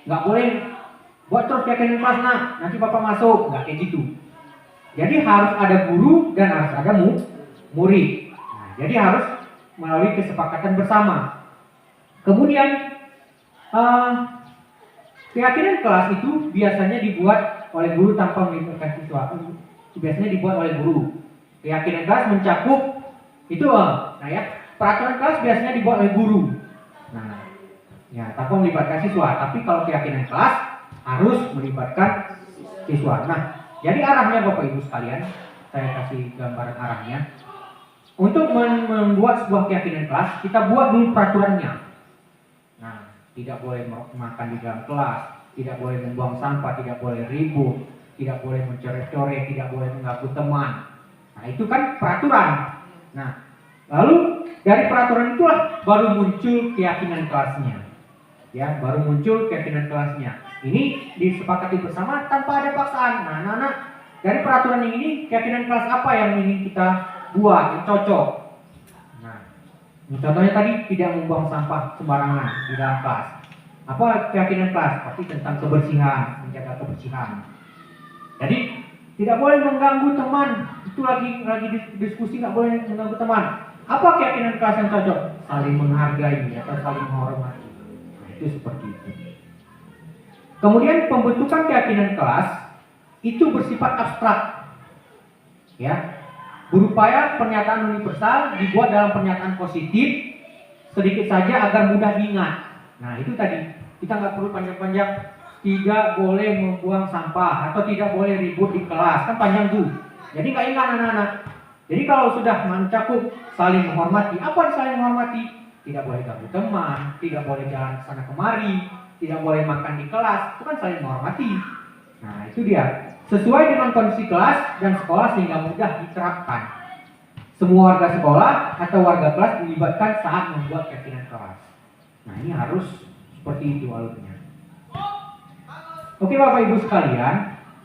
Speaker 3: Nggak boleh buat terus keyakinan kelas, nah nanti Bapak masuk, nggak kayak gitu. Jadi harus ada guru dan harus ada murid. Nah, jadi harus melalui kesepakatan bersama. Kemudian keyakinan kelas itu biasanya dibuat oleh guru tanpa melibatkan siswa. Biasanya dibuat oleh guru. Keyakinan kelas mencakup itu, nah ya, peraturan kelas biasanya dibuat oleh guru. Nah, ya tanpa melibatkan siswa. Tapi kalau keyakinan kelas harus melibatkan siswa. Nah, jadi arahnya Bapak Ibu sekalian, saya kasih gambaran arahnya. Untuk membuat sebuah keyakinan kelas, kita buat dulu peraturannya. Nah, tidak boleh makan di dalam kelas, tidak boleh membuang sampah, tidak boleh ribut, tidak boleh mencoret-coret, tidak boleh mengganggu teman. Nah, itu kan peraturan. Nah, lalu dari peraturan itulah baru muncul keyakinan kelasnya. Ya, baru muncul keyakinan kelasnya. Ini disepakati bersama tanpa ada paksaan. Nah, anak-anak, dari peraturan yang ini, keyakinan kelas apa yang ingin kita buat, yang cocok? Nah, contohnya tadi tidak membuang sampah sembarangan di dalam kelas. Apa keyakinan kelas? Pasti tentang kebersihan, menjaga kebersihan. Jadi tidak boleh mengganggu teman. Itu lagi diskusi, nggak boleh mengganggu teman. Apa keyakinan kelas yang cocok? Saling menghargai atau saling menghormati. Nah, itu seperti itu. Kemudian pembentukan keyakinan kelas itu bersifat abstrak, ya, berupaya pernyataan universal dibuat dalam pernyataan positif sedikit saja agar mudah diingat. Nah, itu tadi kita nggak perlu panjang-panjang, tidak boleh membuang sampah atau tidak boleh ribut di kelas, kan panjang tuh. Jadi nggak ingat anak-anak. Jadi kalau sudah mencakup saling menghormati, apa saling menghormati? Tidak boleh ganggu teman, tidak boleh jalan ke sana kemari, tidak boleh makan di kelas, itu kan saling menghormati. Nah, itu dia. Sesuai dengan kondisi kelas dan sekolah sehingga mudah diterapkan. Semua warga sekolah atau warga kelas dilibatkan saat membuat keyakinan kelas. Nah, ini harus seperti itu alurnya. Oke Bapak Ibu sekalian,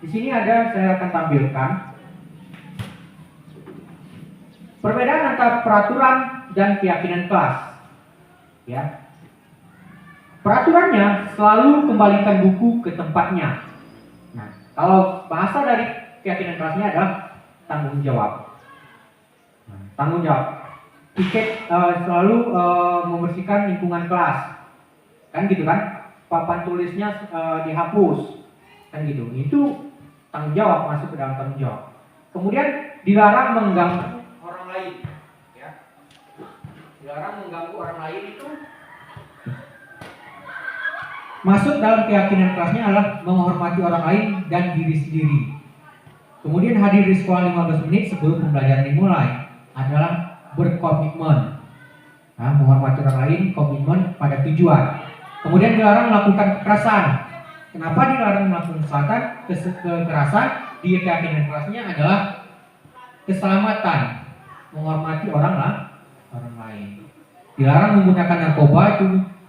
Speaker 3: di sini saya akan tampilkan perbedaan antara peraturan dan keyakinan kelas. Ya. Peraturannya selalu kembalikan buku ke tempatnya. Nah, kalau bahasa dari keyakinan kelasnya adalah tanggung jawab. Nah, tanggung jawab. Tiket selalu membersihkan lingkungan kelas. Kan gitu kan? Papan tulisnya dihapus. Kan gitu. Itu tanggung jawab, masuk ke dalam tanggung jawab. Kemudian dilarang mengganggu orang lain. Ya. Dilarang mengganggu orang lain itu masuk dalam keyakinan kelasnya adalah menghormati orang lain dan diri sendiri. Kemudian hadir di sekolah 15 menit sebelum pembelajaran dimulai adalah berkomitmen. Nah, menghormati orang lain, komitmen pada tujuan. Kemudian dilarang melakukan kekerasan. Kenapa dilarang melakukan kekerasan? Di keyakinan kelasnya adalah keselamatan, menghormati orang lain. Dilarang menggunakan narkoba itu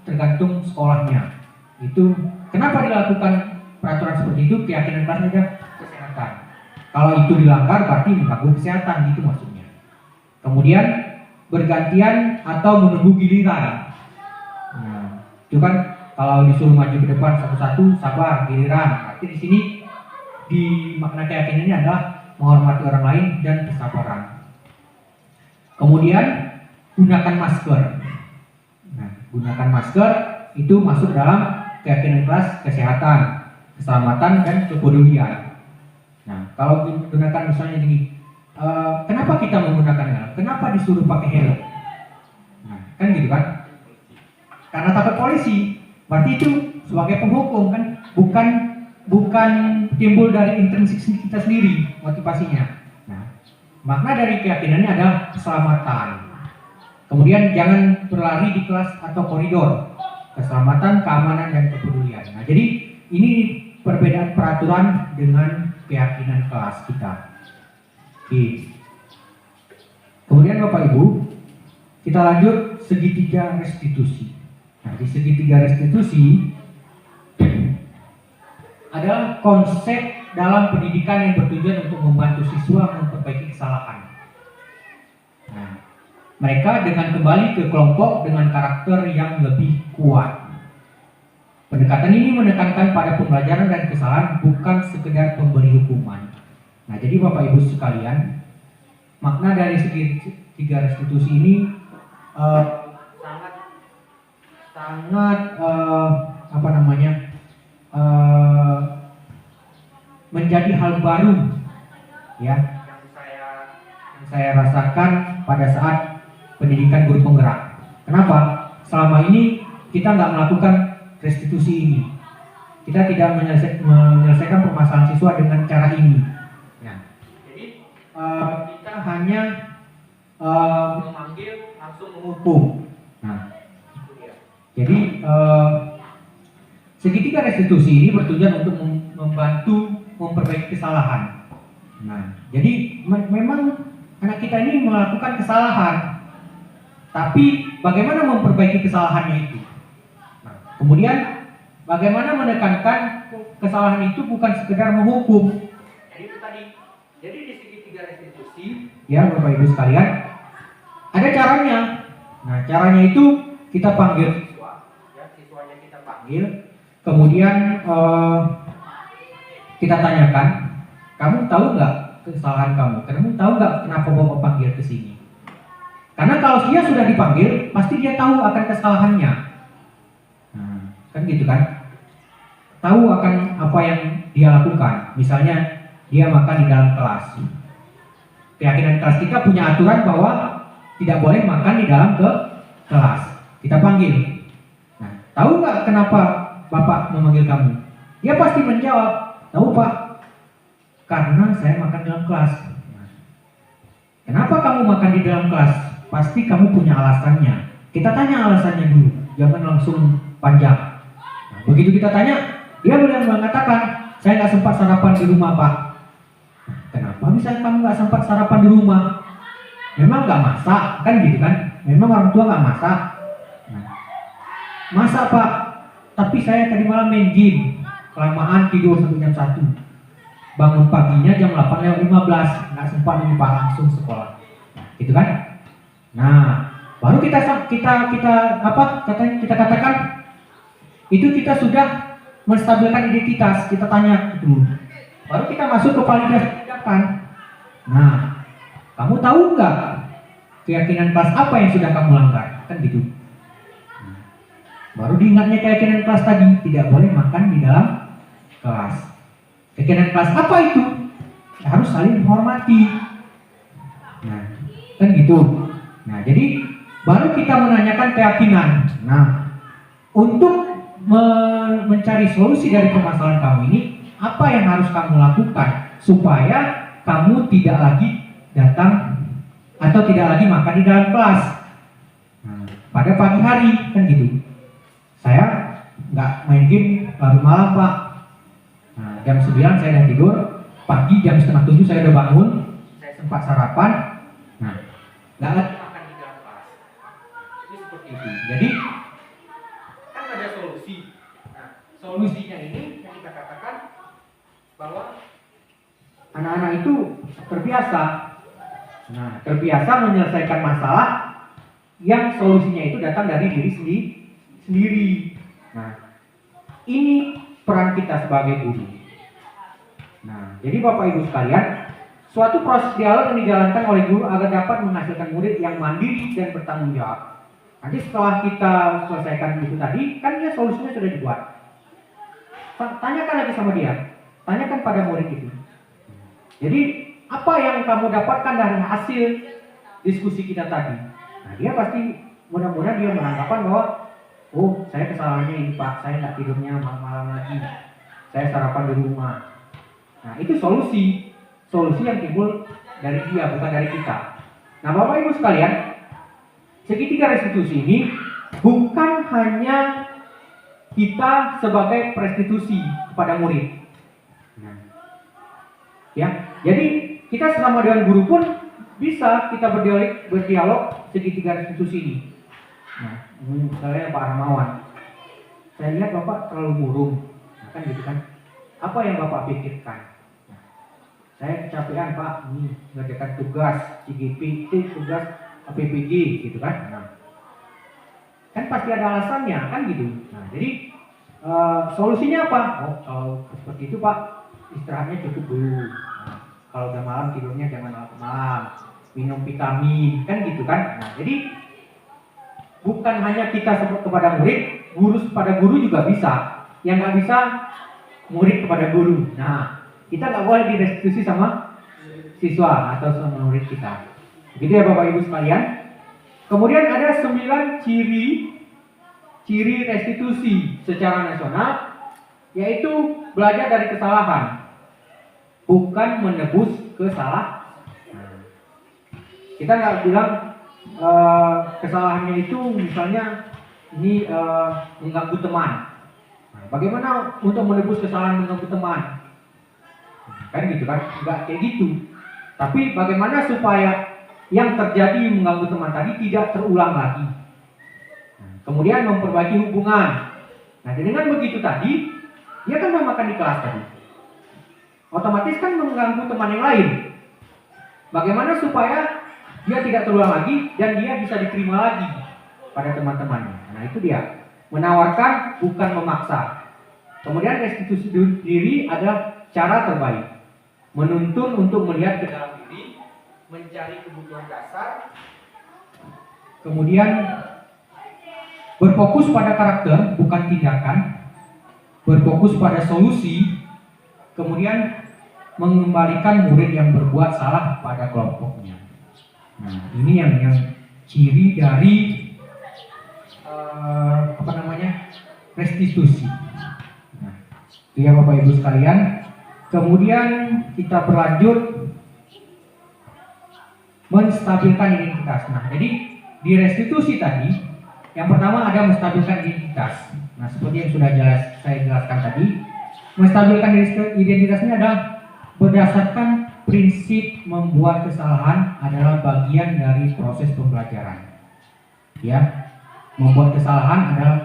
Speaker 3: tergantung sekolahnya. Itu kenapa dilakukan peraturan seperti itu? Keyakinan kelasnya adalah kesehatan. Kalau itu dilanggar berarti mengganggu kesehatan, gitu maksudnya. Kemudian bergantian atau menunggu giliran. Nah, itu kan kalau disuruh maju ke depan satu-satu, sabar, giliran. Berarti di sini di makna keyakinannya adalah menghormati orang lain dan kesabaran. Kemudian gunakan masker. Nah, gunakan masker itu masuk dalam keyakinan kelas kesehatan, keselamatan, dan kepedulian. Nah, kalau digunakan misalnya gini, kenapa kita menggunakan helm? Kenapa disuruh pakai helm? Nah, kan gitu kan? Karena takut polisi. Berarti itu sebagai penghukum kan, bukan timbul dari intrinsik kita sendiri motivasinya. Nah, makna dari keyakinannya adalah keselamatan. Kemudian jangan berlari di kelas atau koridor. Keselamatan, keamanan, dan kepedulian. Nah, jadi ini perbedaan peraturan dengan keyakinan kelas kita. Oke. Kemudian Bapak Ibu, kita lanjut segitiga restitusi. Nah, di segitiga restitusi adalah konsep dalam pendidikan yang bertujuan untuk membantu siswa memperbaiki kesalahan. Nah, mereka dengan kembali ke kelompok dengan karakter yang lebih kuat. Pendekatan ini menekankan pada pembelajaran dan kesalahan, bukan sekedar pemberi hukuman. Nah, jadi Bapak Ibu sekalian, makna dari segitiga restitusi ini sangat menjadi hal baru ya yang saya rasakan pada saat pendidikan guru penggerak. Kenapa? Selama ini kita nggak melakukan restitusi ini. Kita tidak menyelesaikan permasalahan siswa dengan cara ini. Nah, jadi kita hanya memanggil langsung menghukum. Nah, jadi segitiga restitusi ini bertujuan untuk membantu memperbaiki kesalahan. Nah, jadi memang anak kita ini melakukan kesalahan, tapi bagaimana memperbaiki kesalahannya itu? Nah, kemudian bagaimana menekankan kesalahan itu bukan sekedar menghukum. Jadi itu tadi. Jadi di segitiga restitusi, ya Bapak Ibu sekalian, ada caranya. Nah, caranya itu kita panggil siswa, ya siswanya kita panggil, kemudian kita tanyakan, kamu tahu nggak kesalahan kamu? Kamu tahu nggak kenapa Bapak panggil ke sini? Karena kalau dia sudah dipanggil, pasti dia tahu akan kesalahannya. Nah, kan gitu kan? Tahu akan apa yang dia lakukan. Misalnya dia makan di dalam kelas. Keyakinan kelas kita punya aturan bahwa tidak boleh makan di dalam kelas. Kita panggil. Nah, tahu nggak kenapa Bapak memanggil kamu? Dia pasti menjawab, tahu Pak, karena saya makan dalam kelas. Nah, kenapa kamu makan di dalam kelas? Pasti kamu punya alasannya. Kita tanya alasannya dulu, jangan langsung panjang. Nah, begitu kita tanya, dia boleh mengatakan, saya nggak sempat sarapan di rumah Pak. Nah, kenapa bisa kamu nggak sempat sarapan di rumah? Memang nggak masak, kan gitu kan? Memang orang tua nggak masak. Nah, masak Pak, tapi saya tadi malam main game, kelamaan tidur sampai jam 1. Bangun paginya jam 8:15, nggak sempat ini Pak langsung sekolah. Nah, gitu kan? Nah, baru kita katakan itu kita sudah menstabilkan identitas. Kita tanya itu, baru kita masuk ke validasi tindakan. Nah, kamu tahu nggak keyakinan kelas apa yang sudah kamu langgar? Kan gitu. Nah, baru diingatnya keyakinan kelas tadi, tidak boleh makan di dalam kelas. Keyakinan kelas apa itu? Harus saling menghormati. Nah, kan gitu. Nah, jadi baru kita menanyakan keyakinan. Nah, untuk mencari solusi dari permasalahan kamu ini, apa yang harus kamu lakukan supaya kamu tidak lagi datang atau tidak lagi makan di dalam kelas. Nah, pada pagi hari kan gitu. Saya nggak main game larut malam Pak. jam 9 saya udah tidur, pagi jam setengah 7 saya udah bangun, saya sempat sarapan. Nah, nggak lagi makan di dalam kelas. Jadi seperti itu. Jadi kan ada solusi. Nah, solusinya ini yang kita katakan bahwa anak-anak itu terbiasa. Nah, terbiasa menyelesaikan masalah yang solusinya itu datang dari diri sendiri. Nah, ini peran kita sebagai guru. Nah, jadi Bapak Ibu sekalian, suatu proses dialog yang dijalankan oleh guru agar dapat menghasilkan murid yang mandiri dan bertanggung jawab. Nanti setelah kita selesaikan itu tadi, kan dia solusinya sudah dibuat. Tanyakan lagi sama dia, tanyakan pada murid itu. Jadi, apa yang kamu dapatkan dari hasil diskusi kita tadi? Nah, dia pasti mudah-mudahan dia menanggapan bahwa, oh, saya kesalahannya ini Pak, saya nggak tidurnya malam-malam lagi, saya sarapan di rumah. Nah, itu solusi yang timbul dari dia, bukan dari kita. Nah, Bapak Ibu sekalian, segitiga restitusi ini bukan hanya kita sebagai restitusi kepada murid. Nah, ya, jadi kita selama dengan guru pun bisa kita berdialog segitiga restitusi ini. Nah, misalnya Pak Rahmawan, saya lihat Bapak terlalu murung, nah, kan gitu kan? Apa yang Bapak pikirkan? Nah, saya kecapean Pak, ini mengerjakan tugas CGP itu tugas PPG gitu kan? Nah, kan pasti ada alasannya kan gitu. Nah, jadi solusinya apa? Oh, kalau seperti itu Pak, istirahatnya cukup dulu. Nah, kalau udah malam tidurnya jangan malam, minum vitamin kan gitu kan? Nah, jadi bukan hanya kita kepada murid, guru kepada guru juga bisa. Yang nggak bisa, murid kepada guru. Nah, kita nggak boleh direstitusi sama siswa atau sama murid kita. Begitu ya Bapak Ibu sekalian. Kemudian ada 9 ciri restitusi secara nasional, yaitu belajar dari kesalahan, bukan menebus kesalahan. Kita nggak bilang kesalahannya itu misalnya ini mengganggu teman. Nah, bagaimana untuk menebus kesalahan mengganggu teman? Kan gitu kan? Nggak kayak gitu. Tapi bagaimana supaya yang terjadi mengganggu teman tadi tidak terulang lagi? Nah, kemudian memperbaiki hubungan. Nah, dengan begitu tadi, dia kan memakan di kelas tadi. Otomatis kan mengganggu teman yang lain. Bagaimana supaya dia tidak terulang lagi dan dia bisa diterima lagi pada teman-temannya? Nah, itu dia. Menawarkan bukan memaksa. Kemudian restitusi diri adalah cara terbaik. Menuntun untuk melihat ke dalam diri, mencari kebutuhan dasar. Kemudian berfokus pada karakter bukan tindakan. Berfokus pada solusi. Kemudian mengembalikan murid yang berbuat salah pada kelompoknya. Nah, ini yang ciri dari restitusi. Nah, itu ya Bapak Ibu sekalian. Kemudian kita berlanjut menstabilkan identitas. Nah, jadi di restitusi tadi, yang pertama ada menstabilkan identitas. Nah, seperti yang sudah saya jelaskan tadi, menstabilkan identitasnya adalah berdasarkan prinsip membuat kesalahan adalah bagian dari proses pembelajaran. Ya, membuat kesalahan adalah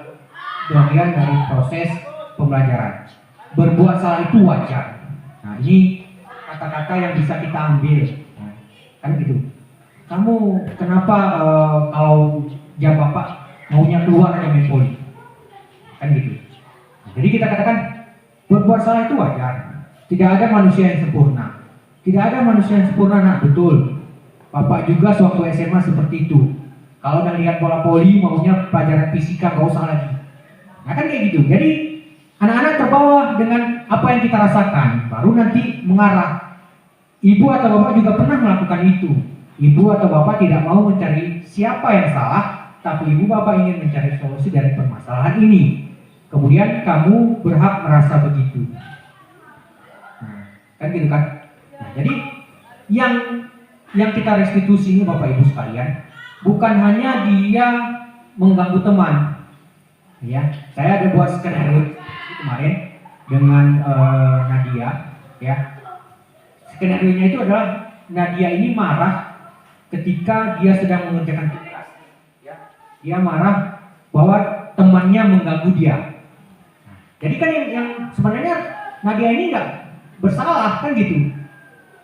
Speaker 3: bagian dari proses pembelajaran. Berbuat salah itu wajar. Nah, ini kata-kata yang bisa kita ambil. Nah, kan gitu. Kamu kenapa kalau jam Bapak maunya keluar aja main poli? Kan gitu. Nah, jadi kita katakan berbuat salah itu wajar. Tidak ada manusia yang sempurna. Tidak ada manusia yang sempurna, nah betul. Bapak juga sewaktu SMA seperti itu. Kalau udah lihat bola voli maunya pelajaran fisika gak usah lagi. Nah kan kayak gitu. Jadi anak-anak terbawa dengan apa yang kita rasakan, baru nanti mengarah. Ibu atau bapak juga pernah melakukan itu. Ibu atau bapak tidak mau mencari siapa yang salah, tapi ibu bapak ingin mencari solusi dari permasalahan ini. Kemudian kamu berhak merasa begitu. Nah, kan gitu kan? Nah, jadi yang kita restitusi ini Bapak Ibu sekalian, bukan hanya dia mengganggu teman. Ya, saya ada buat skenario kemarin. dengan Nadia, ya. Skenario-nya itu adalah Nadia ini marah ketika dia sedang mengerjakan tugas, ya. Dia marah bahwa temannya mengganggu dia. Nah, jadi kan yang sebenarnya Nadia ini nggak bersalah kan gitu.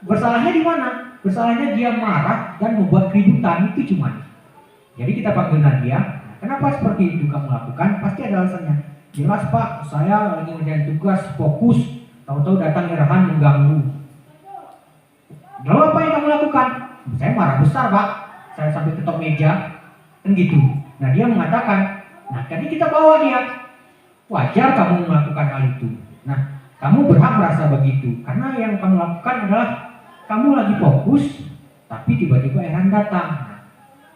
Speaker 3: Bersalahnya di mana? Bersalahnya dia marah dan membuat keributan, itu cuman. Jadi kita panggil Nadia. Nah, kenapa seperti itu kamu lakukan? Pasti ada alasannya. Jelas Pak, saya lagi ngerjain tugas, fokus, tahu-tahu datang Irhan mengganggu. Lalu apa yang kamu lakukan? Saya marah besar Pak, saya sampai ketok meja, kan gitu. Nah dia mengatakan, nah tadi kita bawa dia, wajar kamu melakukan hal itu. Nah kamu berhak merasa begitu, karena yang kamu lakukan adalah kamu lagi fokus, tapi tiba-tiba Irhan datang. Nah,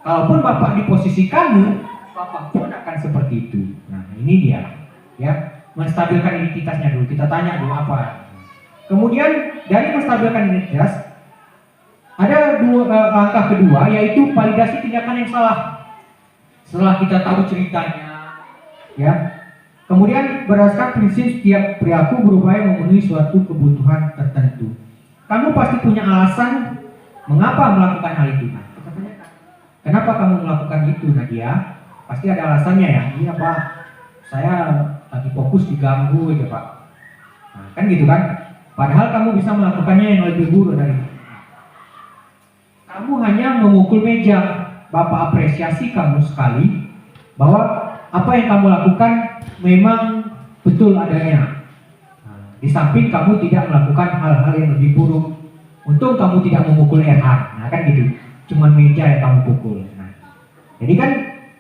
Speaker 3: kalaupun Bapak di posisi kamu, Bapak pun akan seperti itu. Nah ini dia, ya, menstabilkan identitasnya dulu. Kita tanya dulu apa. Kemudian dari menstabilkan identitas, ada langkah kedua, yaitu validasi tindakan yang salah. Setelah kita tahu ceritanya, ya, kemudian berdasarkan prinsip setiap perilaku berupaya memenuhi suatu kebutuhan tertentu. Kamu pasti punya alasan mengapa melakukan hal itu. Nah, kita tanyakan, kenapa kamu melakukan itu, Nadia? Pasti ada alasannya ya. Iya Pak, saya lagi fokus diganggu aja Pak. Nah, kan gitu kan? Padahal kamu bisa melakukannya yang lebih buruk dari itu. Kamu hanya memukul meja. Bapak apresiasi kamu sekali bahwa apa yang kamu lakukan memang betul adanya. Nah, di samping kamu tidak melakukan hal-hal yang lebih buruk. Untung kamu tidak memukul Erhan. Nah kan gitu. Cuman meja yang kamu pukul. Nah, jadi kan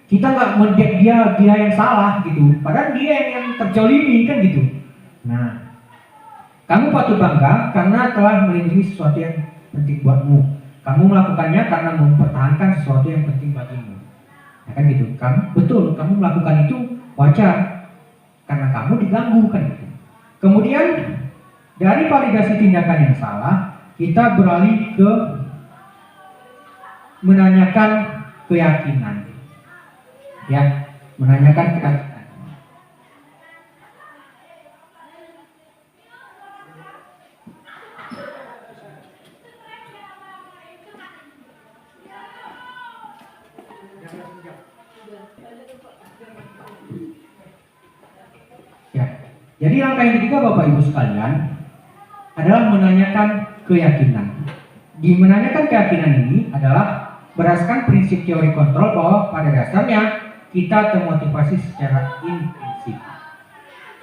Speaker 3: kita nggak melihat dia yang salah gitu. Padahal dia yang terjolimi kan gitu. Nah, kamu patut bangga karena telah melindungi sesuatu yang penting buatmu. Kamu melakukannya karena mempertahankan sesuatu yang penting bagimu. Ya kan gitu. Betul, kamu melakukan itu wajar karena kamu diganggu kan gitu. Kemudian dari validasi tindakan yang salah, kita beralih ke menanyakan keyakinan. Ya, menanyakan keyakinan. Ya. Jadi langkah yang ketiga Bapak Ibu sekalian adalah menanyakan keyakinan. Di menanyakan keyakinan ini adalah berdasarkan prinsip teori kontrol bahwa pada dasarnya kita termotivasi secara intrinsik.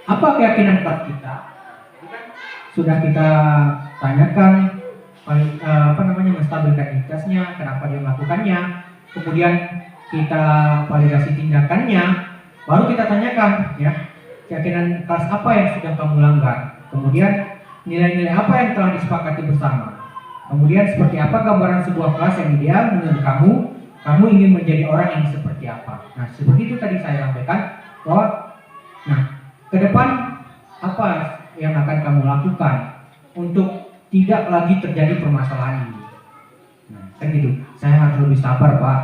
Speaker 3: Apa keyakinan kita? Sudah kita tanyakan menstabilkan identitasnya, kenapa dia melakukannya, kemudian kita validasi tindakannya, baru kita tanyakan ya keyakinan kelas apa yang sudah kamu langgar, kemudian nilai-nilai apa yang telah disepakati bersama, kemudian seperti apa gambaran sebuah kelas yang ideal menurut kamu ingin menjadi orang yang seperti apa. Nah seperti itu tadi saya sampaikan bahwa ke depan apa yang akan kamu lakukan untuk tidak lagi terjadi permasalahan ini. Nah, kan gitu. Saya harus lebih sabar Pak.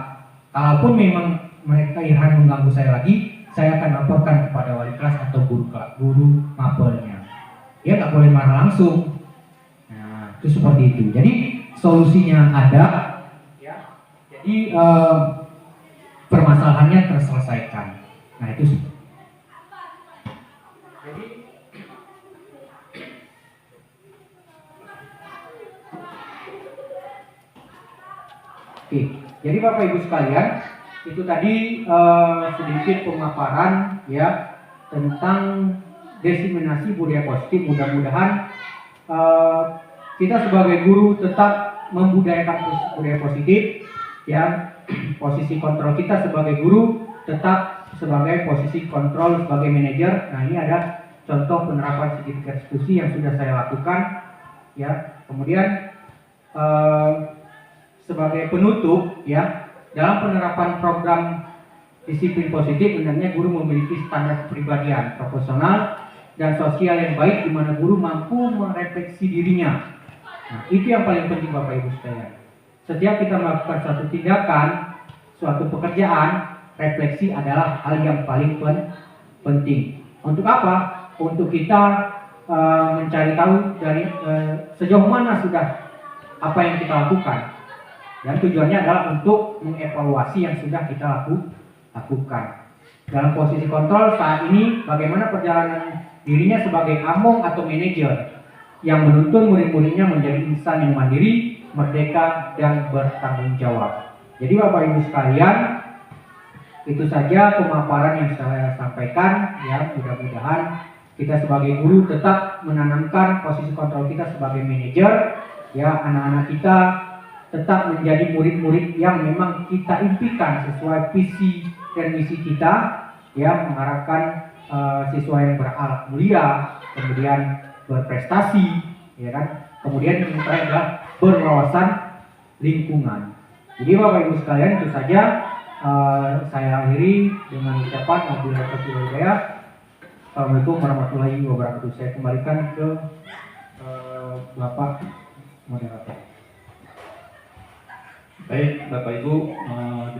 Speaker 3: Kalaupun memang mereka Irhan mengganggu saya lagi, saya akan laporkan kepada wali kelas atau guru mapelnya. Dia nggak boleh marah langsung. Nah, itu seperti itu. Jadi solusinya ada, ya. Jadi permasalahannya terselesaikan. Nah itu. Oke, jadi Bapak Ibu sekalian, itu tadi sedikit pemaparan ya tentang diseminasi budaya positif. Mudah-mudahan kita sebagai guru tetap membudayakan budaya positif ya. Posisi kontrol kita sebagai guru tetap sebagai posisi kontrol sebagai manajer. Nah ini ada contoh penerapan sertifikat institusi yang sudah saya lakukan ya. Kemudian sebagai penutup ya, dalam penerapan program disiplin positif hendaknya guru memiliki standar kepribadian profesional dan sosial yang baik di mana guru mampu merefleksi dirinya. Nah, itu yang paling penting Bapak Ibu sekalian. Setiap kita melakukan suatu tindakan, suatu pekerjaan, refleksi adalah hal yang paling penting. Untuk apa? Untuk kita mencari tahu dari sejauh mana sudah apa yang kita lakukan. Dan tujuannya adalah untuk mengevaluasi yang sudah kita lakukan. Dalam posisi kontrol saat ini, bagaimana perjalanan dirinya sebagai among atau manajer yang menuntun murid-muridnya menjadi insan yang mandiri, merdeka, dan bertanggung jawab. Jadi Bapak Ibu sekalian, itu saja pemaparan yang saya sampaikan. Ya, mudah-mudahan kita sebagai guru tetap menanamkan posisi kontrol kita sebagai manajer. Ya, anak-anak kita tetap menjadi murid-murid yang memang kita impikan sesuai visi dan misi kita, ya, mengharapkan siswa yang berakhlak mulia, kemudian berprestasi, ya kan, kemudian yang terakhir adalah berwawasan lingkungan. Jadi Bapak Ibu sekalian, itu saja saya akhiri dengan ucapan wabillahi taufiq wal hidayah. Assalamualaikum warahmatullahi wabarakatuh. Saya kembalikan ke Bapak moderator.
Speaker 1: Baik, Bapak Ibu,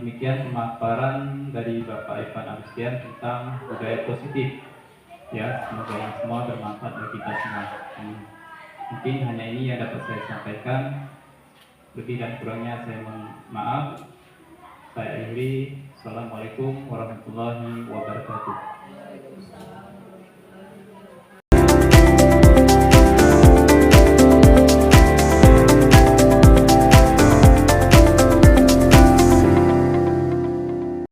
Speaker 1: demikian pemaparan dari Bapak Ivan Agustian tentang budaya positif. Ya, semoga ini semua bermanfaat bagi kita semua. Mungkin hanya ini yang dapat saya sampaikan. Lebih dan kurangnya saya mohon maaf. Saya akhiri. Assalamualaikum warahmatullahi wabarakatuh.